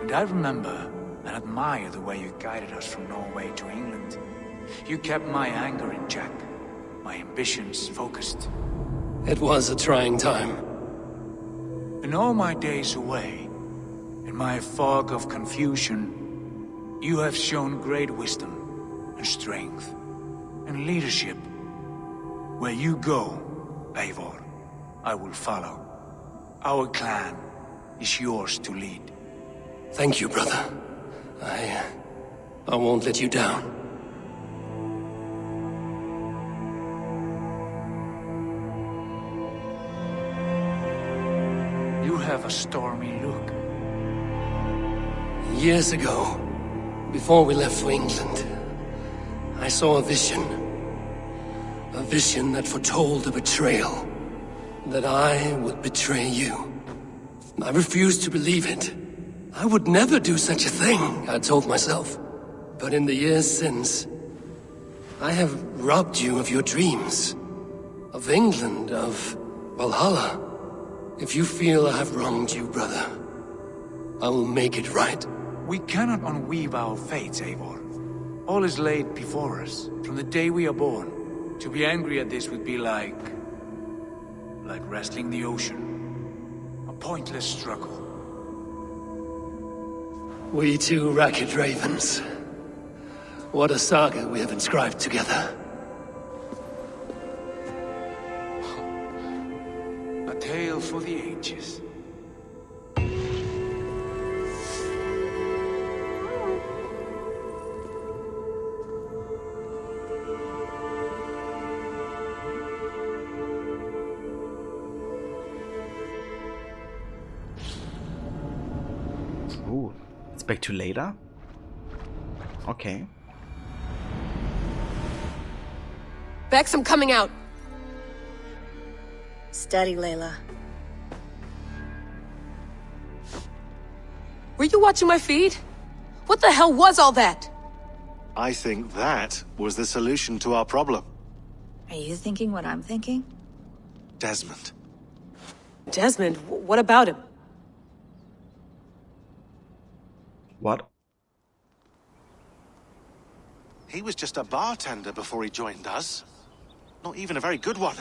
And I remember and admire the way you guided us from Norway to England. You kept my anger in check, my ambitions focused. It was a trying time. In all my days away, in my fog of confusion, you have shown great wisdom and strength and leadership. Where you go, Eivor, I will follow. Our clan is yours to lead. Thank you, brother. I won't let you down. You have a stormy look. Years ago, before we left for England, I saw a vision. A vision that foretold a betrayal. That I would betray you. I refused to believe it. I would never do such a thing, I told myself. But in the years since, I have robbed you of your dreams. Of England, of Valhalla. If you feel I have wronged you, brother, I will make it right. We cannot unweave our fates, Eivor. All is laid before us, from the day we are born. To be angry at this would be like wrestling the ocean. A pointless struggle. We two ragged ravens. What a saga we have inscribed together. ages. Ooh, it's back to later. Okay. Bex, I'm coming out. Steady, Layla. Were you watching my feed? What the hell was all that? I think that was the solution to our problem. Are you thinking what I'm thinking? Desmond. Desmond, what about him? What? He was just a bartender before he joined us. Not even a very good one.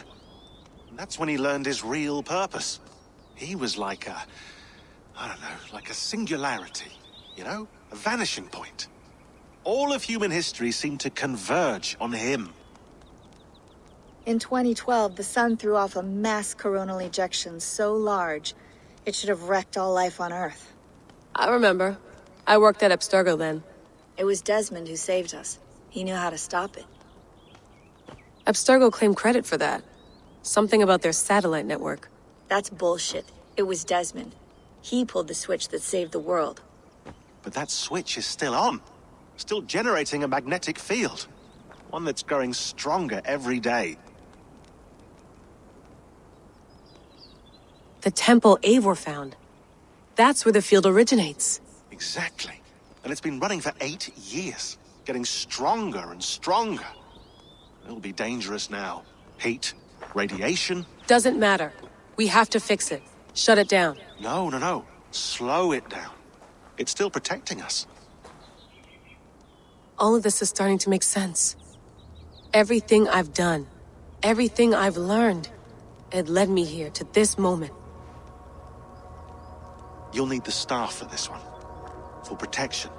And that's when he learned his real purpose. He was like a... I don't know, like a singularity. You know? A vanishing point. All of human history seemed to converge on him. In 2012, the sun threw off a mass coronal ejection so large, it should have wrecked all life on Earth. I remember. I worked at Abstergo then. It was Desmond who saved us. He knew how to stop it. Abstergo claimed credit for that. Something about their satellite network. That's bullshit. It was Desmond. He pulled the switch that saved the world. But that switch is still on. Still generating a magnetic field. One that's growing stronger every day. The temple Eivor found. That's where the field originates. Exactly. And it's been running for 8 years. Getting stronger and stronger. It'll be dangerous now. Heat, radiation. Doesn't matter. We have to fix it. Shut it down. No. Slow it down. It's still protecting us. All of this is starting to make sense. Everything I've done, everything I've learned, it led me here to this moment. You'll need the staff for this one. For protection.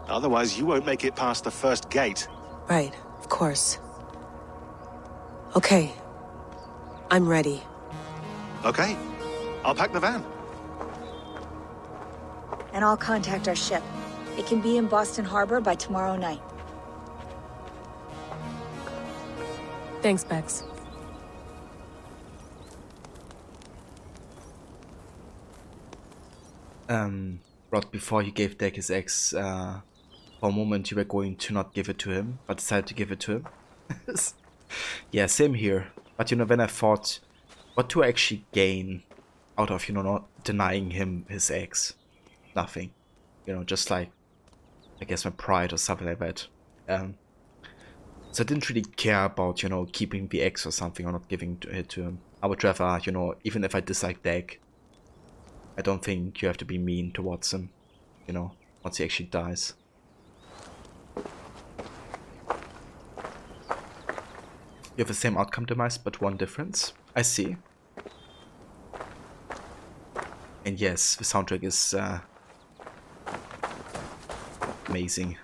Otherwise, you won't make it past the first gate. Right, of course. Okay. I'm ready. Okay. I'll pack the van. And I'll contact our ship. It can be in Boston Harbor by tomorrow night. Thanks, Bex. Rod, before you gave Deck his ex, for a moment you were going to not give it to him, but decided to give it to him. Yeah, same here. But you know, when I thought, what do I actually gain out of, you know, not denying him his ex? Nothing. You know, just like, I guess my pride or something like that. So I didn't really care about, you know, keeping the ex or something or not giving it to him. I would rather, you know, even if I dislike Deck, I don't think you have to be mean towards him, you know, once he actually dies. You have the same outcome demise, but one difference. I see. And yes, the soundtrack is amazing.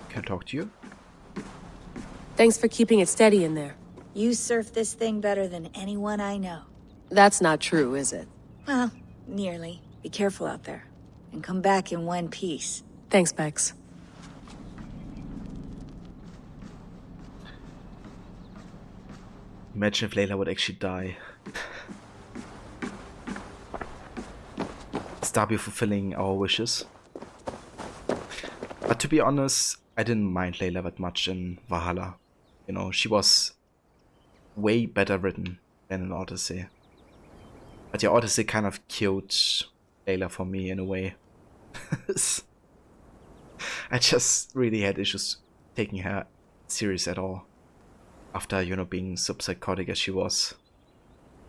Can I talk to you? Thanks for keeping it steady in there. You surf this thing better than anyone I know. That's not true, is it? Well, nearly. Be careful out there. And come back in one piece. Thanks, Bex. Imagine if Layla would actually die. Starby fulfilling our wishes. But to be honest, I didn't mind Layla that much in Valhalla. You know, she was way better written than in Odyssey. But yeah, Odyssey kind of killed Layla for me in a way. I just really had issues taking her serious at all. After, you know, being so psychotic as she was.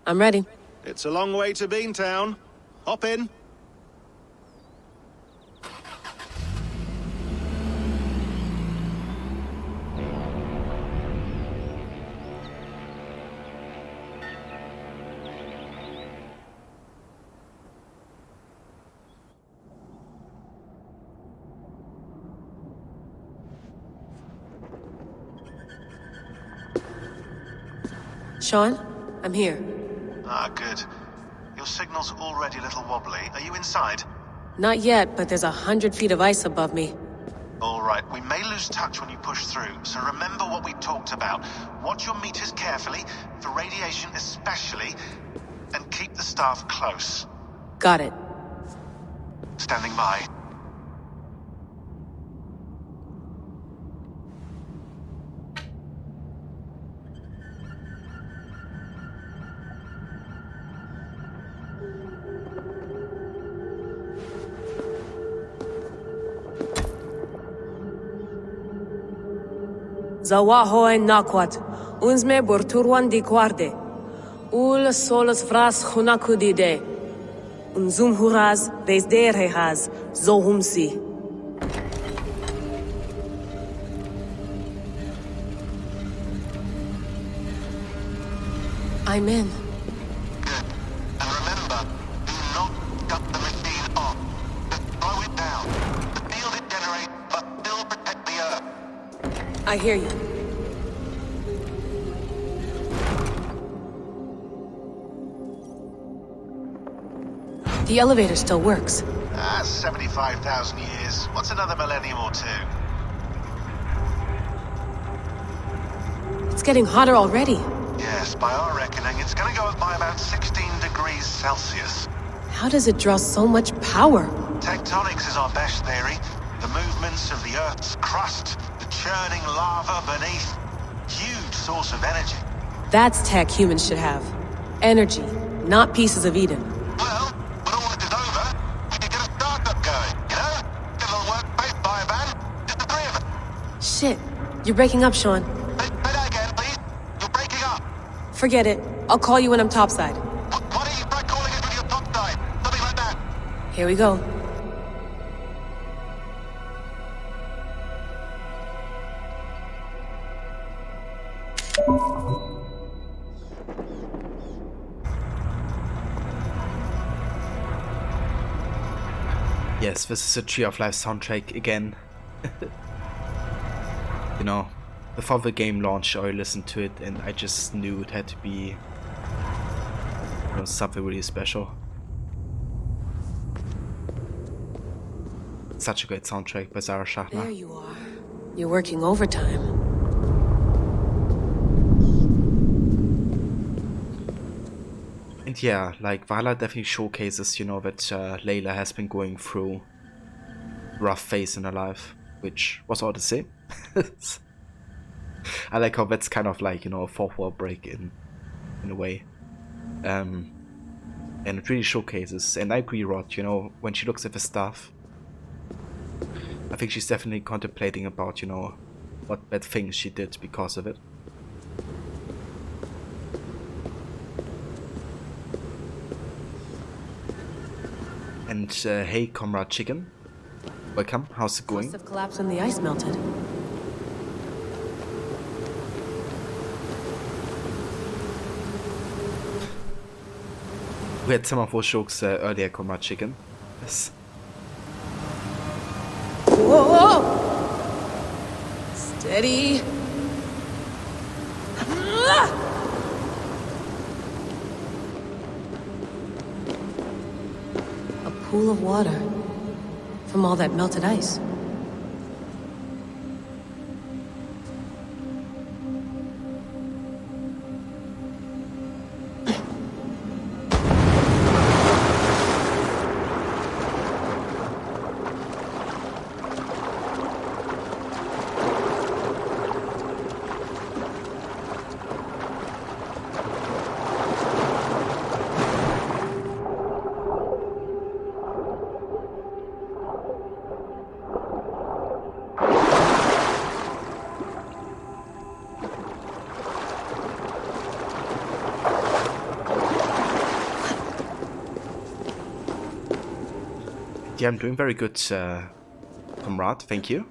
I'm ready. It's a long way to Beantown. Hop in. Sean, I'm here. Ah, good. Your signal's already a little wobbly. Are you inside? Not yet, but there's 100 feet of ice above me. All right, we may lose touch when you push through, so remember what we talked about. Watch your meters carefully, for radiation especially, and keep the staff close. Got it. Standing by. Zawaho en nakwat, unsme borturwan di guarde. Ul solos vras hunakudide. Unzum huraz, desderehaz, zohumsi. I'm in. Good. And remember, do not cut the machine off. Just slow it down. The field it generates, but still protect the Earth. I hear you. The elevator still works. 75,000 years. What's another millennium or two? It's getting hotter already. Yes, by our reckoning, it's gonna go up by about 16 degrees Celsius. How does it draw so much power? Tectonics is our best theory. The movements of the Earth's crust, the churning lava beneath. Huge source of energy. That's tech humans should have. Energy, not pieces of Eden. Well, when all this is over, we can get a startup going, you know? Get a little workspace, buy a van, just the three of us. Shit, you're breaking up, Sean. Say that again, please. You're breaking up. Forget it. I'll call you when I'm topside. Why don't you try calling us when you're topside? Something like that. Here we go. Yes, this is a Tree of Life soundtrack again. You know, before the game launched I listened to it and I just knew it had to be, you know, something really special. Such a great soundtrack by Zara Shachner. There you are. You're working overtime. And yeah, like Valhalla definitely showcases, you know, that Layla has been going through a rough phase in her life, which was all the same. I like how that's kind of like, you know, a fourth wall break in a way. And it really showcases, and I agree, Rod, you know, when she looks at the stuff, I think she's definitely contemplating about, you know, what bad things she did because of it. And hey, Comrade Chicken, welcome. How's it going? Must have collapsed when the ice melted. We had some of those jokes earlier, Comrade Chicken. Yes. Whoa! Steady. A pool of water from all that melted ice. Yeah, I'm doing very good, Comrade, thank you.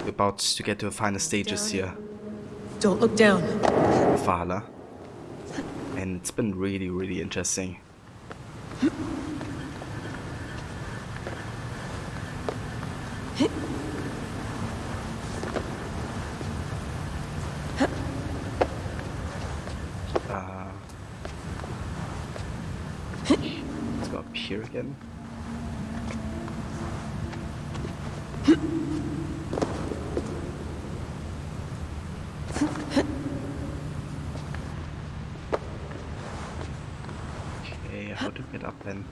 We're about to get to the final stages here. Don't look down. Valhalla. And it's been really, really interesting. Let's go up here again. Okay, how to get up then?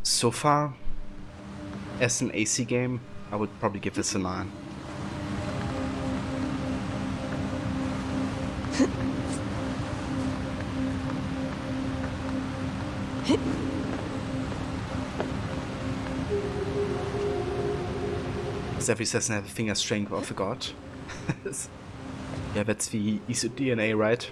So far, as an AC game, I would probably give this a 9. Zephyr doesn't have a finger strength of a god. Yeah, that's the ESO DNA, right?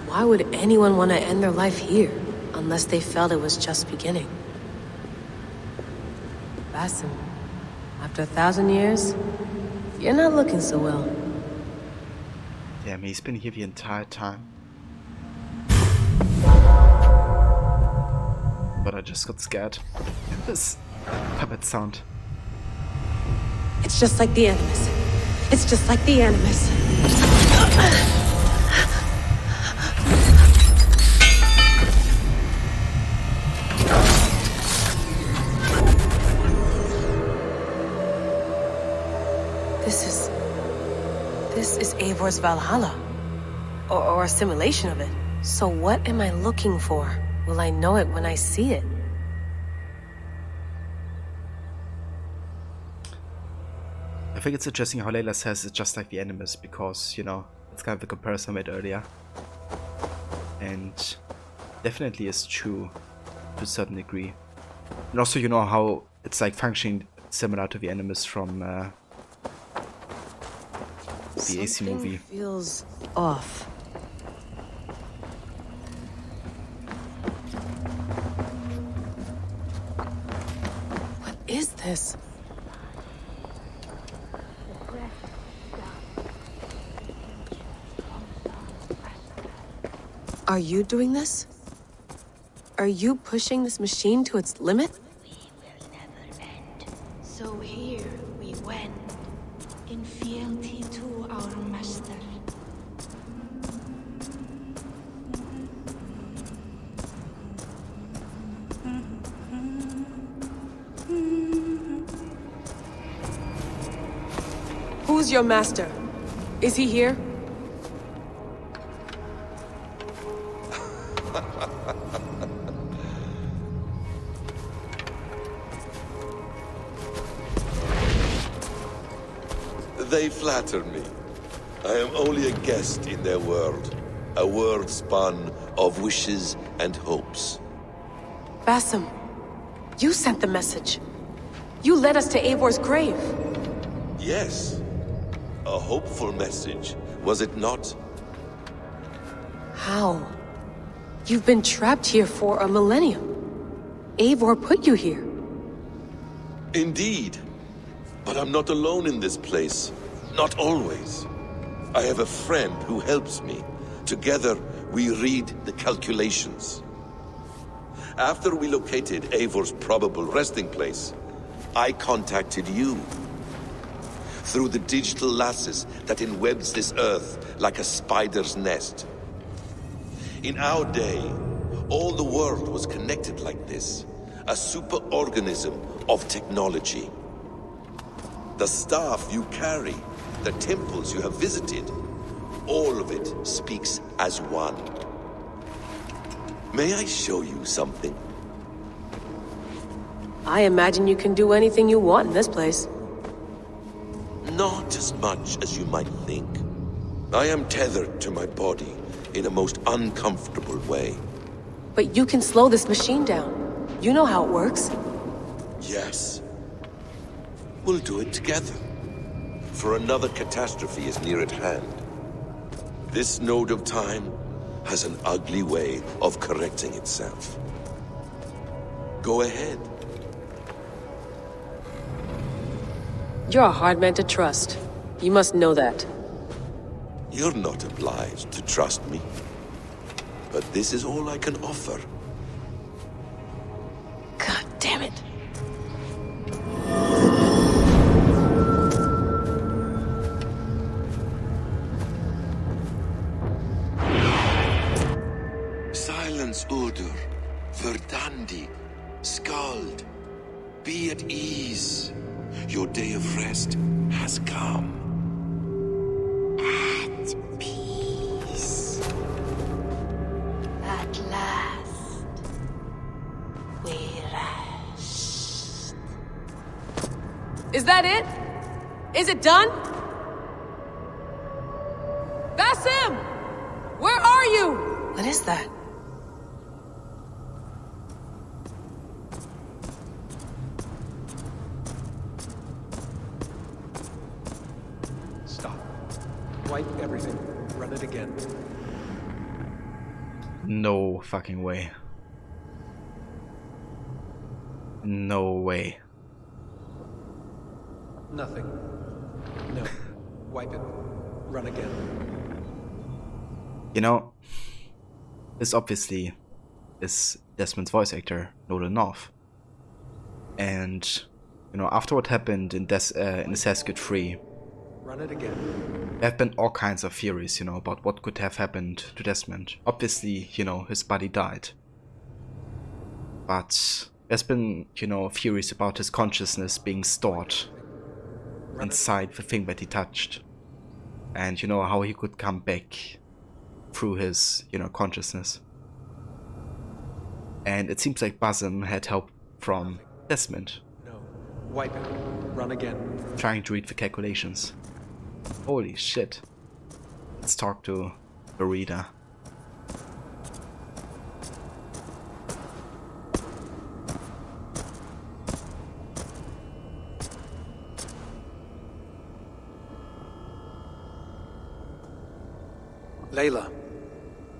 Why would anyone want to end their life here, unless they felt it was just beginning? Basim, after 1,000 years, you're not looking so well. Damn, he's been here the entire time. But I just got scared. This puppet sound. It's just like the Animus. It's just like the Animus. This is Eivor's Valhalla. Or a simulation of it. So what am I looking for? Will I know it when I see it? I think it's interesting how Layla says it's just like the Animus, because, you know, it's kind of the comparison I made earlier. And definitely is true to a certain degree. And also, you know, how it's like functioning similar to the Animus from the AC movie. Something feels off. What is this? Are you doing this? Are you pushing this machine to its limit? We will never end. So here we wend, in fealty to our master. Who's your master? Is he here? They flatter me. I am only a guest in their world. A world spun of wishes and hopes. Basim, you sent the message. You led us to Eivor's grave. Yes. A hopeful message, was it not? How? You've been trapped here for a millennium. Eivor put you here. Indeed. But I'm not alone in this place. Not always. I have a friend who helps me. Together, we read the calculations. After we located Eivor's probable resting place, I contacted you. Through the digital lasses that enwebs this earth like a spider's nest. In our day, all the world was connected like this. a superorganism of technology. The staff you carry, the temples you have visited, all of it speaks as one. May I show you something? I imagine you can do anything you want in this place. Not as much as you might think. I am tethered to my body in a most uncomfortable way. But you can slow this machine down. You know how it works. Yes. We'll do it together. For another catastrophe is near at hand. This node of time has an ugly way of correcting itself. Go ahead. You're a hard man to trust. You must know that. You're not obliged to trust me. But this is all I can offer. God damn it. Silence, Udur. Verdandi. Skald. Be at ease. Your day of rest has come. At peace. At last, we rest. Is that it? Is it done? That's him! Where are you? What is that? Stop. Wipe everything. Run it again. No fucking way. No way. Nothing. No. Wipe it. Run again. You know, this obviously is Desmond's voice actor, Nolan North. And, you know, after what happened in Assassin's Creed 3, Run it again. there have been all kinds of theories, you know, about what could have happened to Desmond. Obviously, you know, his body died. But there's been, you know, theories about his consciousness being stored inside the thing that he touched. And, you know, how he could come back through his, you know, consciousness. And it seems like Basim had help from Desmond. No. Wipe it. Run again. Trying to read the calculations. Holy shit. Let's talk to the reader. Layla.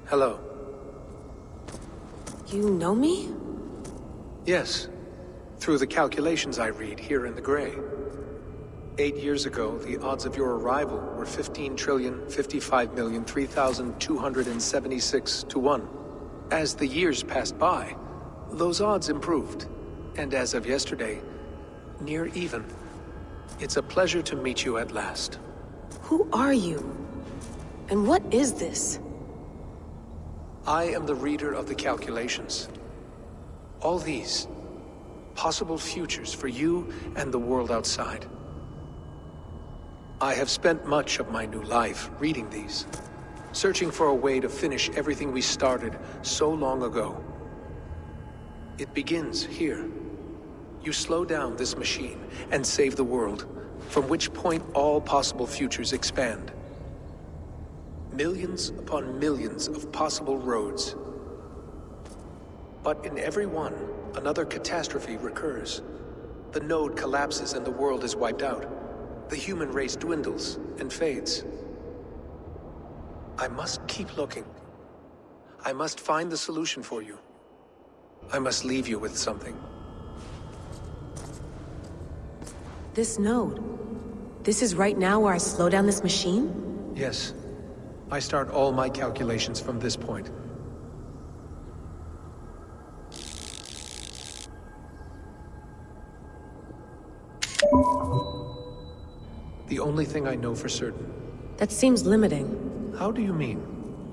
Hello. You know me? Yes. Through the calculations I read here in the gray. 8 years ago, the odds of your arrival were 15,055,003,276 to 1. As the years passed by, those odds improved. And as of yesterday, near even. It's a pleasure to meet you at last. Who are you? And what is this? I am the reader of the calculations. All these, possible futures for you and the world outside. I have spent much of my new life reading these, searching for a way to finish everything we started so long ago. It begins here. You slow down this machine and save the world, from which point all possible futures expand. Millions upon millions of possible roads. But in every one, another catastrophe recurs. The node collapses and the world is wiped out. The human race dwindles and fades. I must keep looking. I must find the solution for you. I must leave you with something. This node. This is right now where I slow down this machine? Yes. I start all my calculations from this point. The only thing I know for certain. That seems limiting. How do you mean?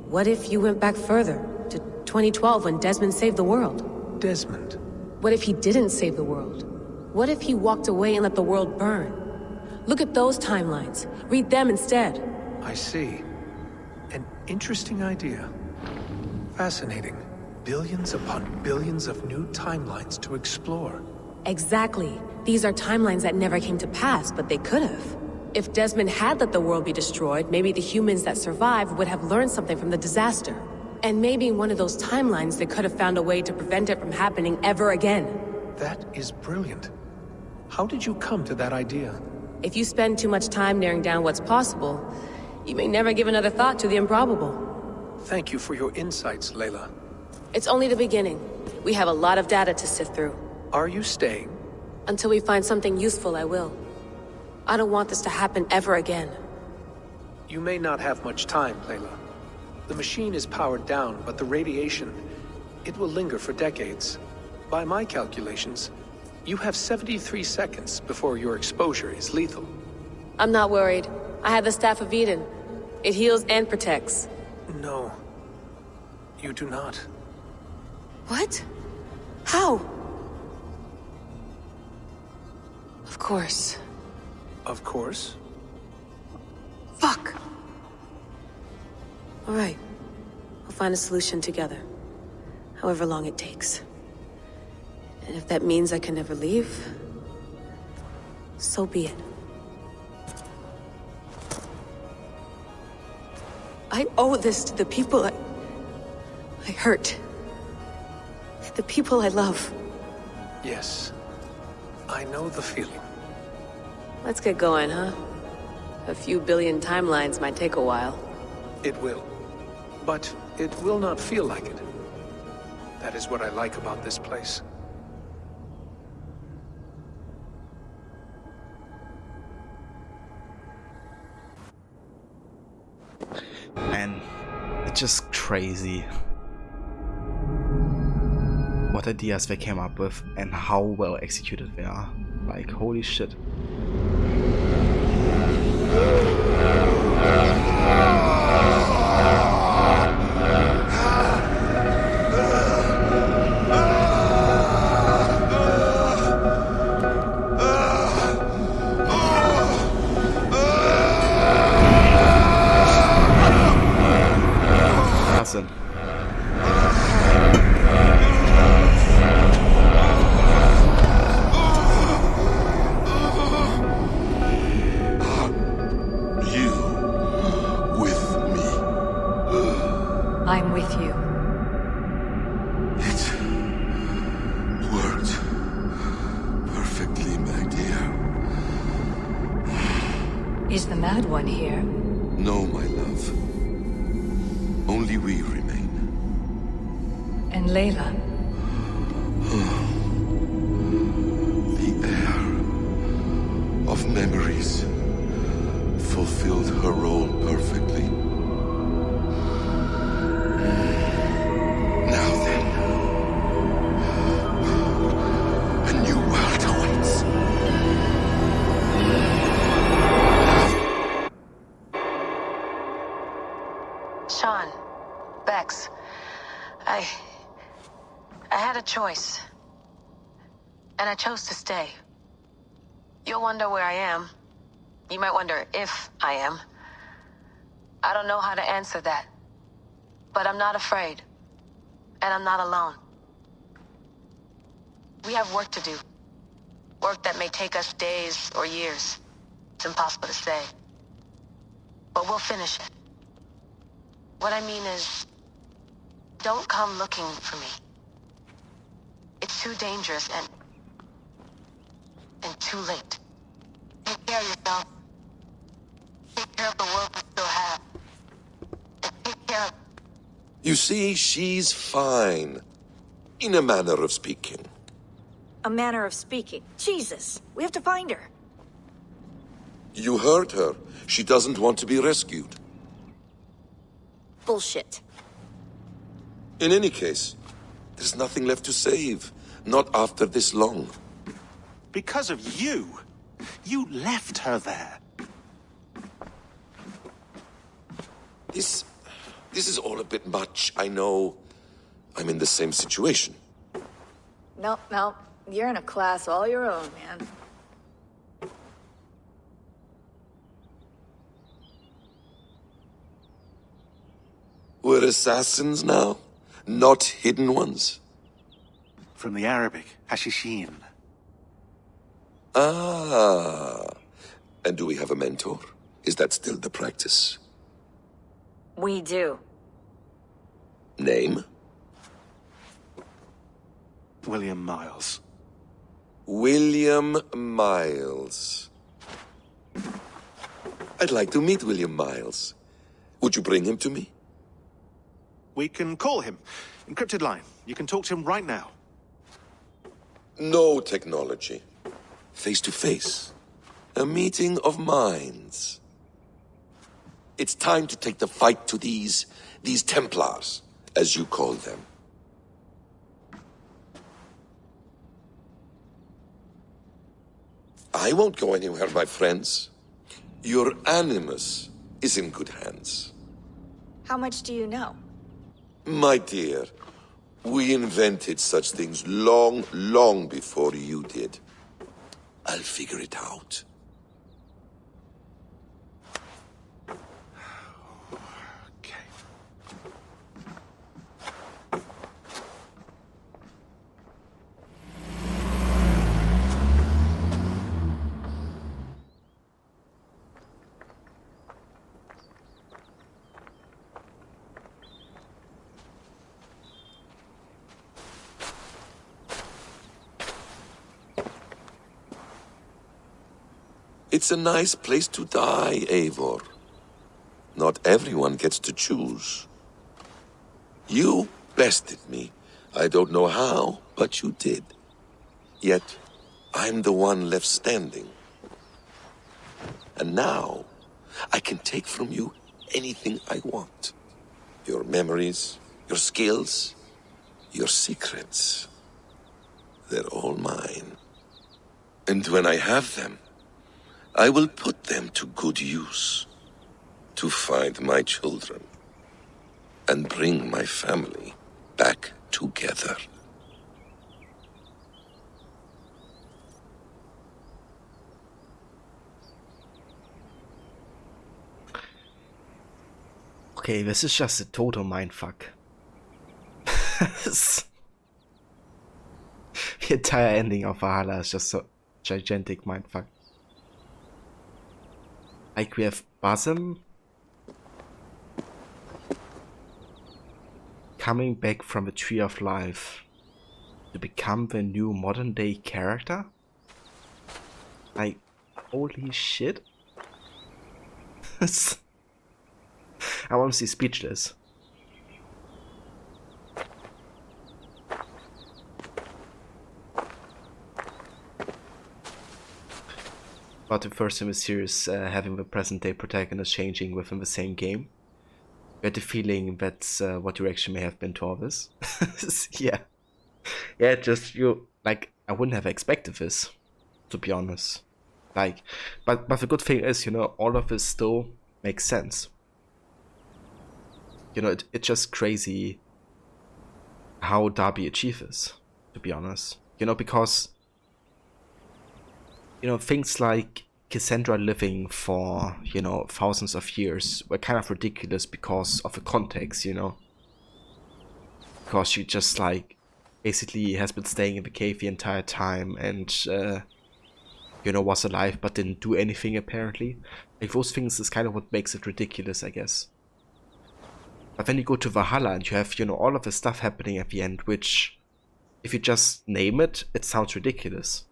What if you went back further, to 2012 when Desmond saved the world? Desmond? What if he didn't save the world? What if he walked away and let the world burn? Look at those timelines. Read them instead. I see. An interesting idea. Fascinating. Billions upon billions of new timelines to explore. Exactly. These are timelines that never came to pass, but they could have. If Desmond had let the world be destroyed, maybe the humans that survived would have learned something from the disaster. And maybe in one of those timelines they could have found a way to prevent it from happening ever again. That is brilliant. How did you come to that idea? If you spend too much time narrowing down what's possible, you may never give another thought to the improbable. Thank you for your insights, Layla. It's only the beginning. We have a lot of data to sift through. Are you staying? Until we find something useful, I will. I don't want this to happen ever again. You may not have much time, Layla. The machine is powered down, but the radiation, it will linger for decades. By my calculations, you have 73 seconds before your exposure is lethal. I'm not worried. I have the Staff of Eden. It heals and protects. No. You do not. What? How? Of course. Of course? Fuck! All right. We'll find a solution together. However long it takes. And if that means I can never leave, so be it. I owe this to the people I hurt. The people I love. Yes. I know the feeling. Let's get going, huh? A few billion timelines might take a while. It will. But it will not feel like it. That is what I like about this place. Man, it's just crazy what ideas they came up with and how well executed they are. Like, holy shit. Awesome. I'm with you. It worked perfectly, my dear. Is the Mad One here? No, my love. Only we remain. And Layla? The air of memories fulfilled her role perfectly. Now then, a new world awaits. Sean, Bex, I had a choice. And I chose to stay. You'll wonder where I am. You might wonder if I am. I don't know how to answer that. But I'm not afraid. And I'm not alone. We have work to do. Work that may take us days or years. It's impossible to say. But we'll finish it. What I mean is, don't come looking for me. It's too dangerous and too late. Take care of yourself. Take care of the world we still have. And take care of... You see, she's fine. In a manner of speaking. A manner of speaking. Jesus, we have to find her. You heard her. She doesn't want to be rescued. Bullshit. In any case, there's nothing left to save. Not after this long. Because of you. You left her there. This is all a bit much, I know. I'm in the same situation. Nope, nope. You're in a class all your own, man. We're assassins now? Not hidden ones? From the Arabic, Hashishin. Ah. And do we have a mentor? Is that still the practice? We do. Name? William Miles. William Miles. I'd like to meet William Miles. Would you bring him to me? We can call him. Encrypted line. You can talk to him right now. No technology. Face to face. A meeting of minds. It's time to take the fight to these Templars, as you call them. I won't go anywhere, my friends. Your animus is in good hands. How much do you know? My dear, we invented such things long, long before you did. I'll figure it out. It's a nice place to die, Eivor. Not everyone gets to choose. You bested me. I don't know how, but you did. Yet, I'm the one left standing. And now, I can take from you anything I want. Your memories, your skills, your secrets. They're all mine. And when I have them, I will put them to good use. To find my children. And bring my family back together. Okay, this is just a total mindfuck. The entire ending of Valhalla is just a gigantic mindfuck. Like we have Basim coming back from the Tree of Life to become the new modern day character? Like, holy shit. I'm honestly speechless. About the first in the series having the present day protagonist changing within the same game. I had the feeling that's what direction may have been to all this. Yeah. Yeah, just like, I wouldn't have expected this, to be honest. Like, but the good thing is, all of this still makes sense. It's just crazy how Darby achieved this, to be honest. Because things like Cassandra living for, thousands of years were kind of ridiculous because of the context, Because she just, like, basically has been staying in the cave the entire time and, was alive but didn't do anything, apparently. Like, those things is kind of what makes it ridiculous, I guess. But then you go to Valhalla and you have, all of the stuff happening at the end, which, if you just name it, it sounds ridiculous.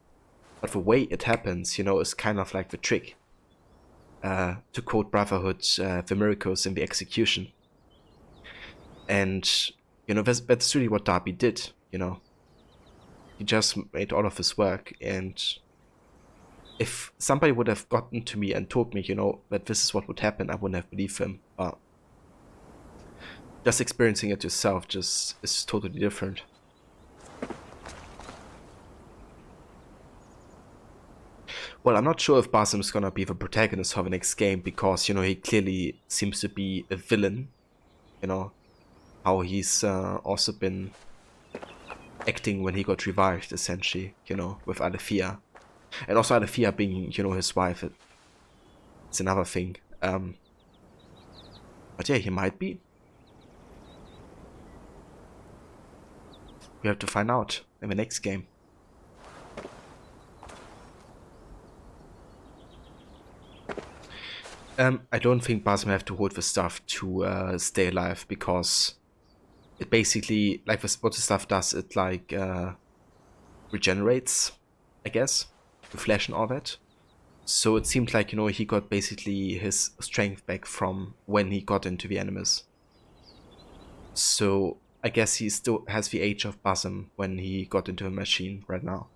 But the way it happens, is kind of like the trick. To quote Brotherhood, the miracles in the execution. And, that's really what Darby did, He just made all of this work, and if somebody would have gotten to me and told me, that this is what would happen, I wouldn't have believed him. But just experiencing it yourself just is totally different. Well, I'm not sure if Basim's gonna be the protagonist of the next game, because, he clearly seems to be a villain. How he's also been acting when he got revived, essentially, you know, with Alethea. And also Alethea being, you know, his wife. It's another thing. But yeah, he might be. We have to find out in the next game. I don't think Basim have to hold the stuff to stay alive, because it basically, like what the stuff does, it like regenerates, I guess, with flesh and all that. So it seemed like, you know, he got basically his strength back from when he got into the Animus. So I guess he still has the age of Basim when he got into a machine right now.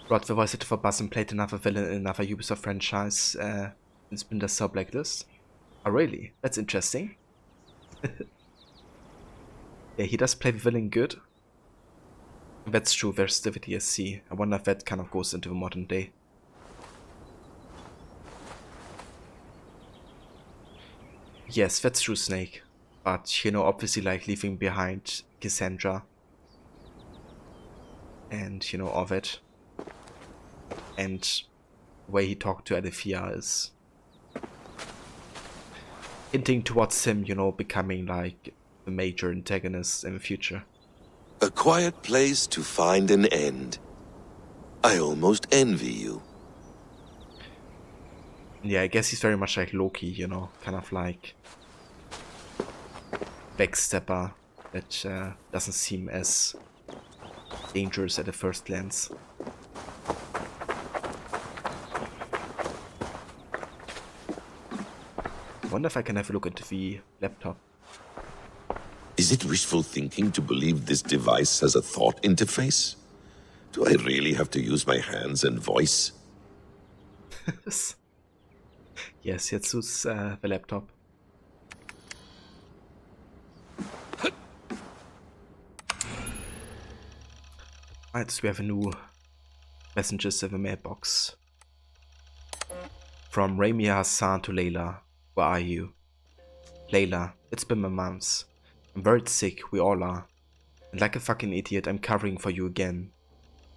Rod, the voice actor for Basim played another villain in another Ubisoft franchise in Splinter Cell Blacklist. Oh really? That's interesting. Yeah, he does play the villain good. That's true, there's still the DSC. I wonder if that kind of goes into the modern day. Yes, that's true, Snake. But, you know, obviously, like, leaving behind Cassandra and, you know, all that. And the way he talked to Alethea is hinting towards him, you know, becoming, like, the major antagonist in the future. A quiet place to find an end. I almost envy you. Yeah, I guess he's very much like Loki, you know, kind of like backstepper that doesn't seem as dangerous at the first glance. I wonder if I can have a look into the laptop. Is it wishful thinking to believe this device has a thought interface? Do I really have to use my hands and voice? Yes, jetzt such's the laptop. Alright, so we have a new messages in the mailbox. From Ramia Hassan to Layla. Where are you? Layla, it's been months. I'm very sick, we all are. And like a fucking idiot, I'm covering for you again.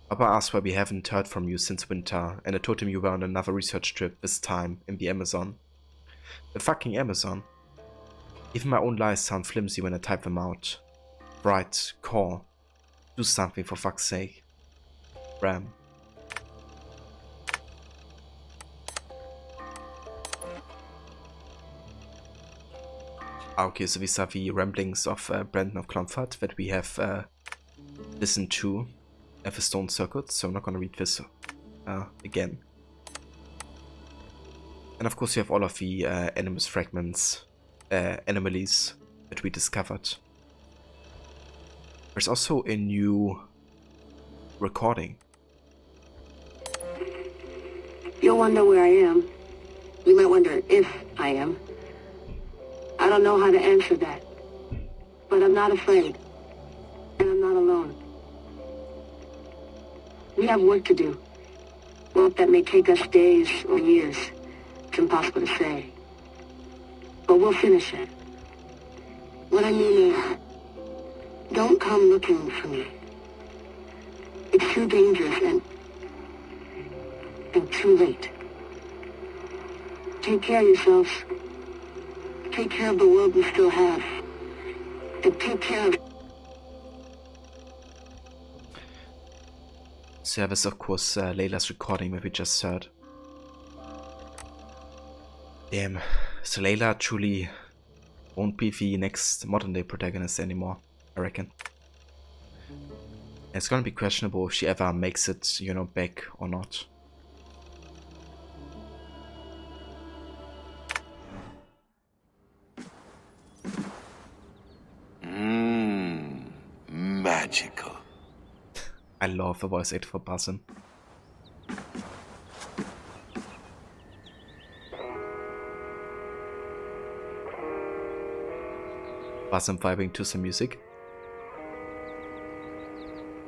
Papa asked why we haven't heard from you since winter, and I told him you were on another research trip, this time in the Amazon. The fucking Amazon. Even my own lies sound flimsy when I type them out. Right, call. Do something for fuck's sake. Ram. Okay, so these are the ramblings of Brandon of Clomford that we have listened to at the Stone Circuit, so I'm not gonna read this again. And of course you have all of the Animus fragments, anomalies that we discovered. There's also a new recording. You'll wonder where I am. You might wonder if I am. I don't know how to answer that. But I'm not afraid. And I'm not alone. We have work to do. Work that may take us days or years. It's impossible to say. But we'll finish it. What I mean is, don't come looking for me. It's too dangerous and too late. Take care of yourselves. Take care of the world we still have. And take care of... So that was of course Layla's recording that we just heard. Damn, so Layla truly won't be the next modern day protagonist anymore, I reckon. And it's gonna be questionable if she ever makes it, you know, back or not. Magical. I love the voice actor for Basim. Basim vibing to some music.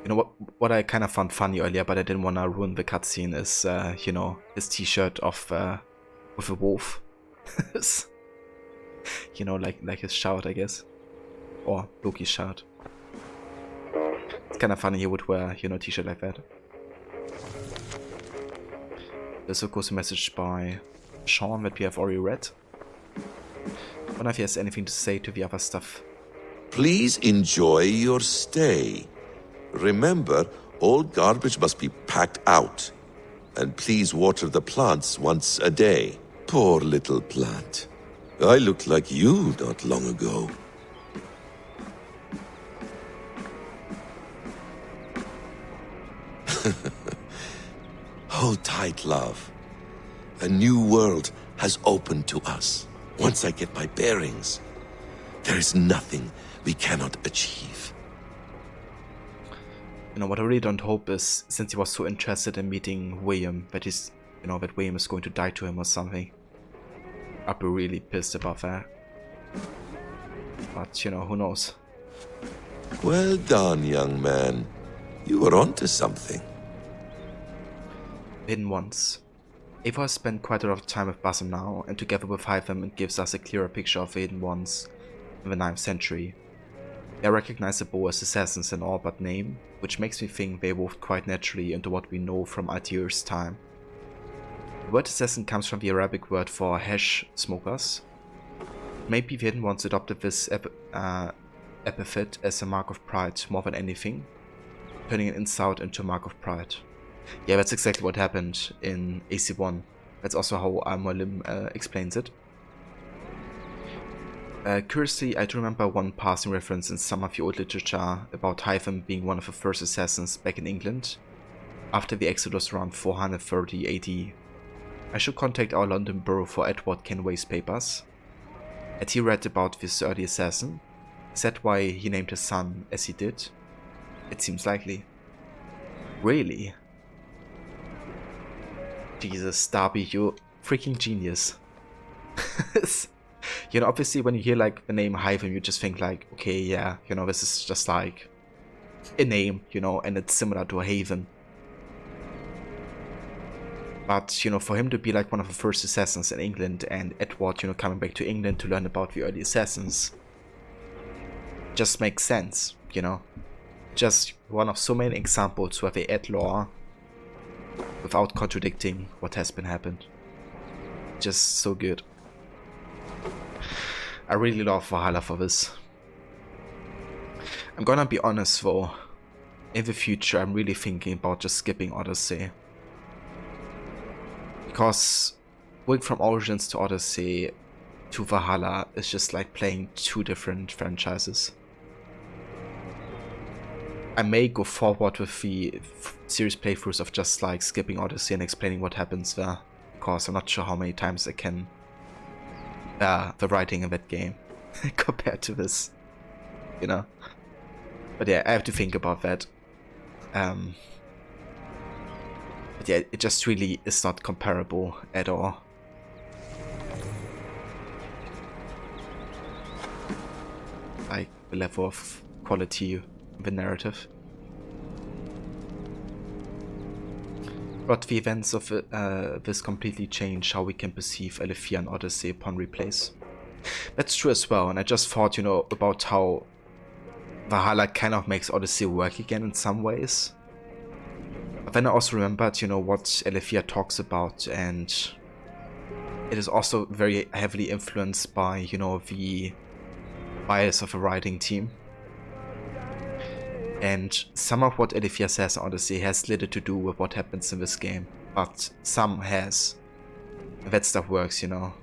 You know what I kind of found funny earlier, but I didn't want to ruin the cutscene, is, you know, his t-shirt of, with a wolf. You know, like his shout, I guess. Or Loki's shout. It's kind of funny he would wear, you know, a t-shirt like that. There's of course a message by Sean that we have already read. I wonder if he has anything to say to the other stuff. Please enjoy your stay. Remember, all garbage must be packed out. And please water the plants once a day. Poor little plant. I looked like you not long ago. Hold tight, love. A new world has opened to us. Once I get my bearings, there is nothing we cannot achieve. You know, what I really don't hope is, since he was so interested in meeting William, that he's, you know, that William is going to die to him or something. I'd be really pissed about that. But, you know, who knows? Well done, young man. You were onto something. Hidden Ones. Ava has spent quite a lot of time with Basim now, and together with Hytham it gives us a clearer picture of the Hidden Ones in the 9th century. They are recognizable as assassins in all but name, which makes me think they evolved quite naturally into what we know from Altair's time. The word assassin comes from the Arabic word for hash smokers. Maybe the Hidden Ones adopted this epithet as a mark of pride more than anything, turning an insult into a mark of pride. Yeah, that's exactly what happened in AC1. That's also how Al-Mualim explains it. Curiously, I do remember one passing reference in some of the old literature about Hytham being one of the first assassins back in England, after the Exodus around 430 AD. I should contact our London Bureau for Edward Kenway's papers. Had he read about this early assassin? Is that why he named his son as he did? It seems likely. Really? Jesus, Darby, you freaking genius. You know, obviously when you hear like the name Hytham, you just think like, okay, yeah, you know, this is just like a name, you know, and it's similar to a haven. But, you know, for him to be like one of the first assassins in England, and Edward, you know, coming back to England to learn about the early assassins, just makes sense, you know. Just one of so many examples where they add lore without contradicting what has been happened. Just so good. I really love Valhalla for this. I'm gonna be honest though, in the future I'm really thinking about just skipping Odyssey. Because going from Origins to Odyssey to Valhalla is just like playing two different franchises. I may go forward with the series playthroughs of just like skipping Odyssey and explaining what happens there, because I'm not sure how many times I can the writing in that game compared to this, you know. But yeah, I have to think about that. But yeah, it just really is not comparable at all. Like the level of quality in the narrative. But the events of this completely change how we can perceive Alethea and Odyssey upon replays. That's true as well, and I just thought, you know, about how Valhalla kind of makes Odyssey work again in some ways. But then I also remembered, you know, what Alethea talks about, and it is also very heavily influenced by, you know, the bias of a writing team. And some of what Alethea says in Odyssey has little to do with what happens in this game, but some has. And that stuff works, you know.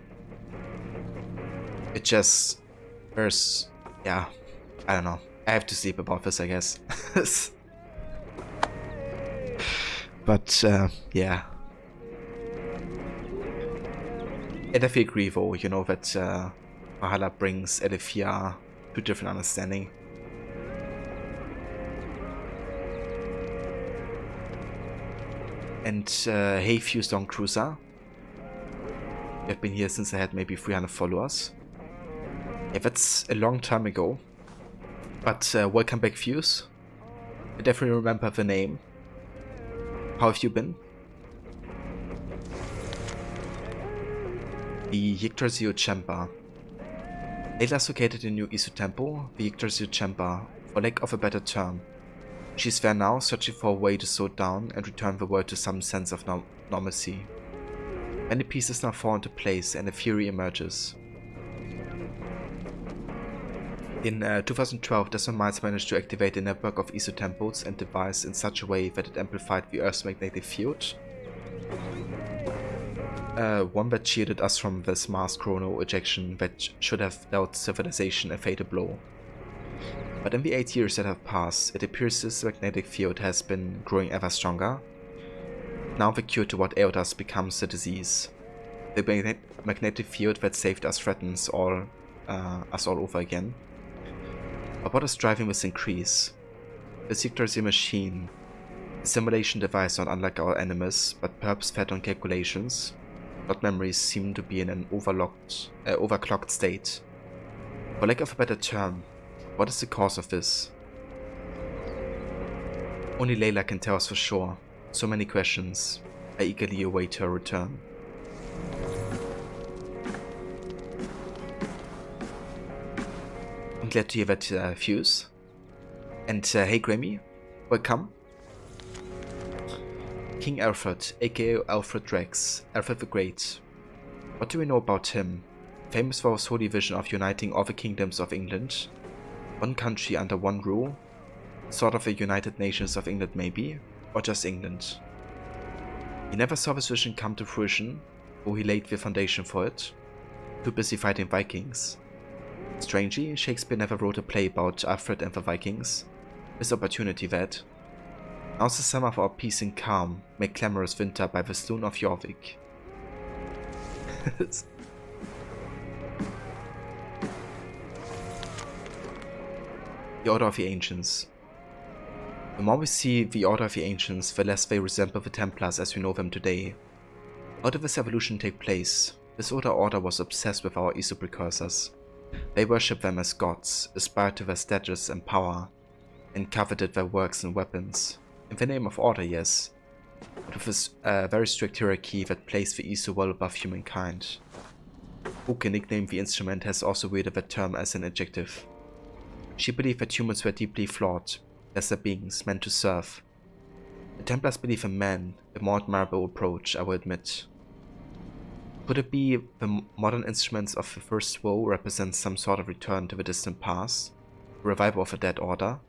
It just... there's... yeah, I don't know. I have to sleep about this, I guess. But, yeah. I definitely agree though, you know, that Valhalla brings Alethea to different understanding. And hey Fused on Cruiser. You've been here since I had maybe 300 followers. Yeah, that's a long time ago. But welcome back, Fuse. I definitely remember the name. How have you been? The Yggdrasil Chamber. Layla is located in New Isu Temple, the Yggdrasil Chamber, for lack of a better term. She's there now, searching for a way to slow down and return the world to some sense of normalcy. Many pieces now fall into place and a fury emerges. In 2012, Desmond Miles managed to activate a network of Isu temples and devices in such a way that it amplified the Earth's magnetic field. One that shielded us from this mass coronal ejection that should have dealt civilization a fatal blow. But in the 8 years that have passed, it appears this magnetic field has been growing ever stronger. Now the cure to what ailed us becomes the disease. The magnetic field that saved us threatens us all over again. But what is driving this increase? The Yggdrasil machine, a simulation device not unlike our enemies, but perhaps fed on calculations, not memories, seem to be in an overclocked state. For lack of a better term, what is the cause of this? Only Layla can tell us for sure. So many questions. I eagerly await her return. I'm glad to hear that, Fuse. And hey Grammy, welcome. King Alfred, aka Alfred Drax, Alfred the Great. What do we know about him? Famous for his holy vision of uniting all the kingdoms of England. One country under one rule. Sort of a United Nations of England maybe, or just England. He never saw this vision come to fruition, though he laid the foundation for it. Too busy fighting Vikings. Strangely, Shakespeare never wrote a play about Alfred and the Vikings. Missed opportunity that. Now's the summer of our peace and calm, make clamorous winter by the stone of Jorvik. The Order of the Ancients. The more we see the Order of the Ancients, the less they resemble the Templars as we know them today. How did this evolution take place? This order was obsessed with our Isu precursors. They worshipped them as gods, aspired to their status and power, and coveted their works and weapons. In the name of order, yes, but with this very strict hierarchy that placed the Isu well above humankind. Who can nickname the instrument has also wielded that term as an adjective. She believed that humans were deeply flawed, lesser beings meant to serve. The Templars believe in man, a more admirable approach, I will admit. Could it be the modern instruments of the First Woe represent some sort of return to the distant past, a revival of a dead order?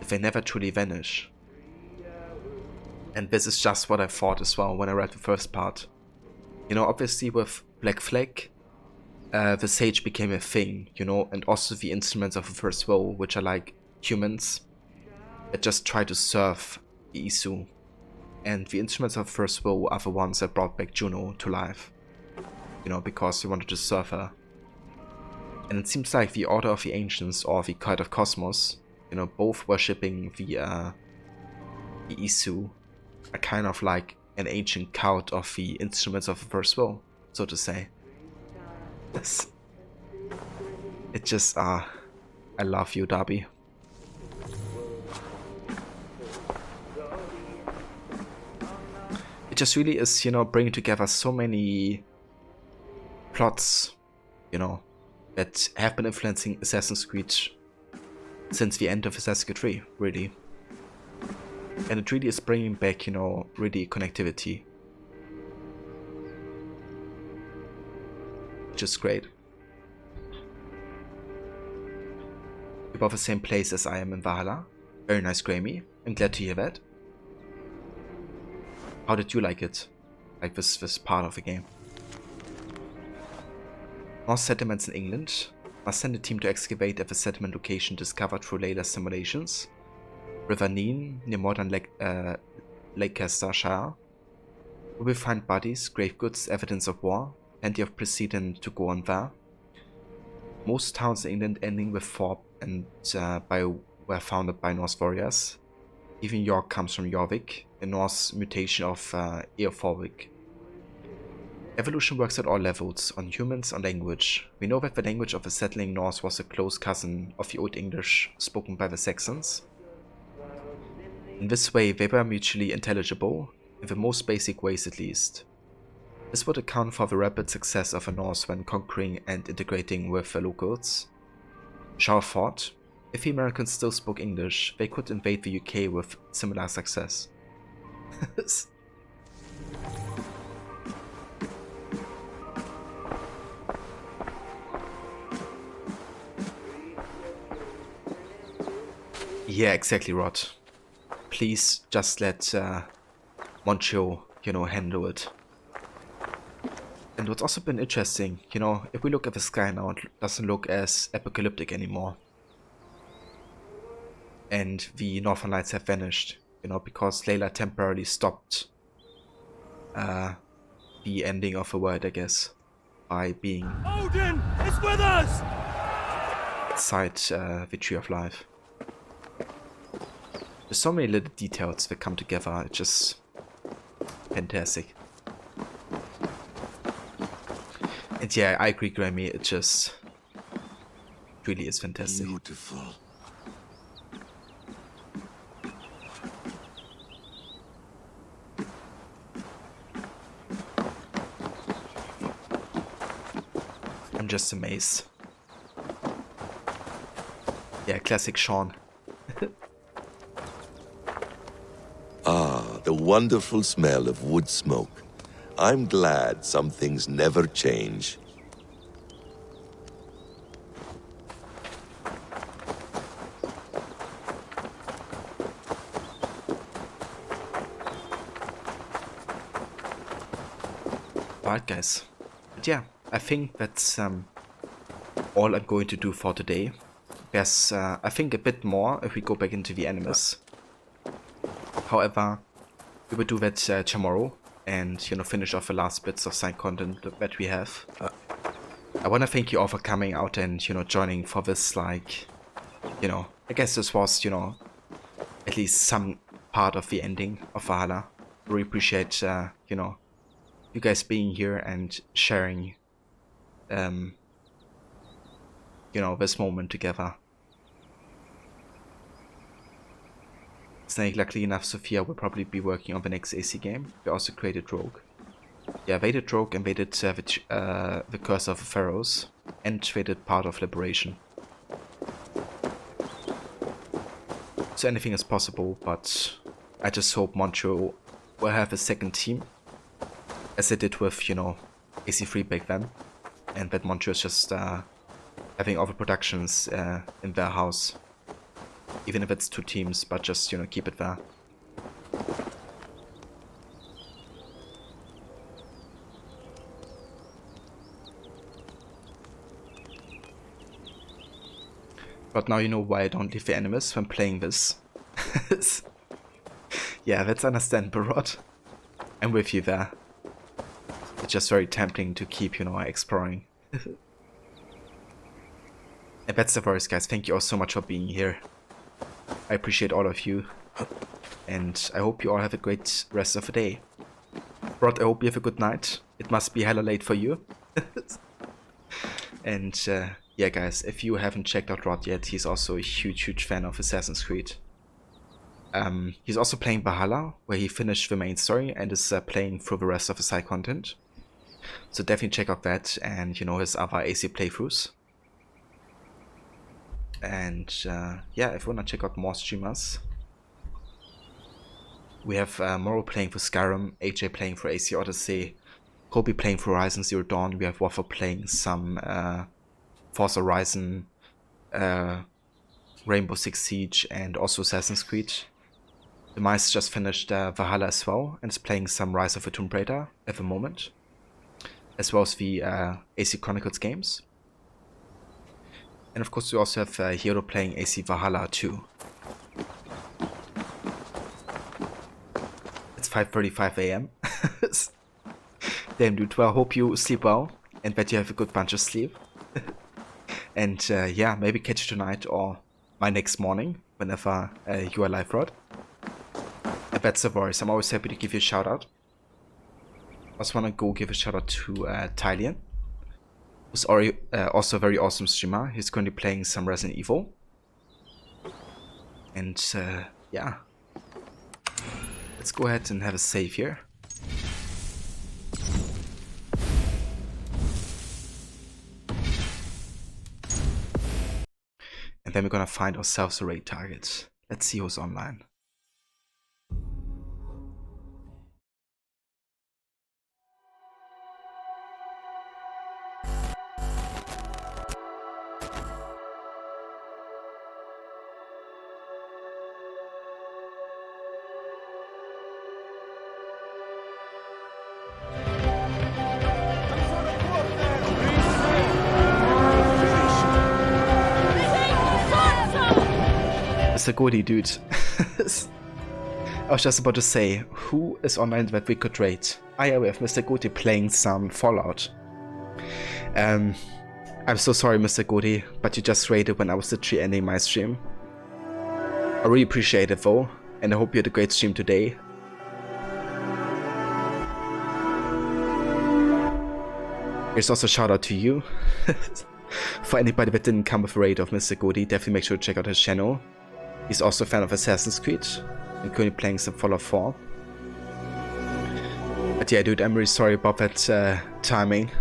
If they never truly vanish. And this is just what I thought as well when I read the first part. You know, obviously with Black Flag, the Sage became a thing, you know, and also the instruments of the First Woe, which are like humans that just try to serve the Isu. And the instruments of First Woe are the ones that brought back Juno to life. You know, because they wanted to serve her. And it seems like the Order of the Ancients or the Cult of Cosmos, you know, both worshipping the Isu, are kind of like an ancient cult of the instruments of the First Woe, so to say. Yes. It just, I love you, Darby. It just really is, you know, bringing together so many plots, you know, that have been influencing Assassin's Creed since the end of Assassin's Creed 3, really. And it really is bringing back, you know, really connectivity. Which is great. You're about the same place as I am in Valhalla. Very nice, Grammy. I'm glad to hear that. How did you like it? Like this part of the game? More settlements in England. Must send a team to excavate at the settlement location discovered through Layla's simulations. River Neen, near modern Leicestershire. We will find bodies, grave goods, evidence of war, plenty of precedent to go on there. Most towns in England ending with Thorpe and were founded by Norse warriors. Even York comes from Jorvik, a Norse mutation of Eoforvik. Evolution works at all levels, on humans, on language. We know that the language of the settling Norse was a close cousin of the Old English spoken by the Saxons. In this way, they were mutually intelligible, in the most basic ways at least. This would account for the rapid success of the Norse when conquering and integrating with the locals. Shaw thought, if the Americans still spoke English, they could invade the UK with similar success. Yeah, exactly, Rod. Please just let Moncho, handle it. And what's also been interesting, if we look at the sky now, it doesn't look as apocalyptic anymore. And the Northern Lights have vanished, because Layla temporarily stopped the ending of the world, I guess, by being Odin is with us! inside the Tree of Life. There's so many little details that come together, it's just fantastic. And yeah, I agree, Grammy, it just really is fantastic. Beautiful. I'm just amazed. Yeah, classic Sean. Ah, the wonderful smell of wood smoke. I'm glad some things never change. Alright, guys. But yeah, I think that's all I'm going to do for today. There's, I think, a bit more if we go back into the animus. However, we will do that tomorrow and, finish off the last bits of side content that we have. I want to thank you all for coming out and, joining for this, like, I guess this was, at least some part of the ending of Valhalla. Really appreciate, you guys being here and sharing, this moment together. Snake, luckily enough, Sophia will probably be working on the next AC game. We also created Rogue. Yeah, they did Rogue and they did the Curse of the Pharaohs. And they did part of Liberation. So anything is possible, but I just hope Moncho will have a second team. As they did with, AC3 back then. And that Moncho is just having all the productions in their house. Even if it's 2 teams, but just, keep it there. But now you know why I don't leave the animus when playing this. Yeah, that's understandable, Rod. I'm with you there. It's just very tempting to keep, exploring. And that's the worst, guys. Thank you all so much for being here. I appreciate all of you. And I hope you all have a great rest of the day. Rod, I hope you have a good night. It must be hella late for you. And yeah, guys, if you haven't checked out Rod yet, he's also a huge fan of Assassin's Creed. He's also playing Valhalla, where he finished the main story and is playing through the rest of the side content. So definitely check out that and, his other AC playthroughs. And yeah, if you wanna check out more streamers, we have Moro playing for Skyrim, AJ playing for AC Odyssey, Kobe playing for Horizon Zero Dawn, we have Waffle playing some Forza Horizon, Rainbow Six Siege, and also Assassin's Creed. Demise just finished Valhalla as well, and is playing some Rise of the Tomb Raider at the moment, as well as the AC Chronicles games. And of course we also have Hero playing AC Valhalla too. It's 5:35 AM. Damn dude, well I hope you sleep well and that you have a good bunch of sleep. And yeah, maybe catch you tonight or my next morning, whenever you are live, Rod. And that's the voice, I'm always happy to give you a shout out. I also wanna go give a shout out to Tylian, who's also a very awesome streamer. He's currently playing some Resident Evil. And yeah, Let's go ahead and have a save here. And then we're gonna find ourselves a raid target. Let's see who's online. Mr. Goody, dude. I was just about to say, who is online that we could raid? Ah yeah, we have Mr. Goody playing some Fallout. I'm so sorry, Mr. Goody, but you just raided when I was literally ending my stream. I really appreciate it though, and I hope you had a great stream today. Here's also a shout out to you. For anybody that didn't come with a raid of Mr. Goody, definitely make sure to check out his channel. He's also a fan of Assassin's Creed and currently playing some Fallout 4. But yeah, dude, I'm really sorry about that timing.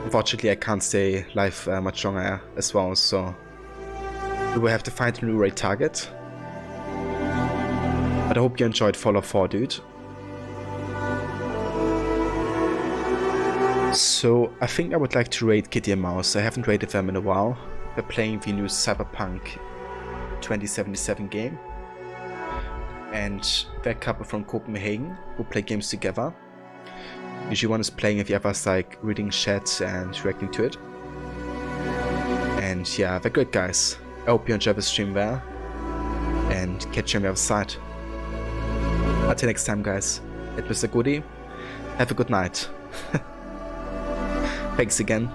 Unfortunately, I can't stay live much longer as well, so we will have to find a new raid target. But I hope you enjoyed Fallout 4, dude. So I think I would like to raid Kitty and Mouse. I haven't raided them in a while. They're playing the new Cyberpunk 2077 game, and they're a couple from Copenhagen who play games together. Usually one is playing and the other's like reading chat and reacting to it. And yeah, they're good guys. I hope you enjoy the stream there and catch you on the other side. Until next time, guys, it's Mr. Goody. Have a good night. Thanks again.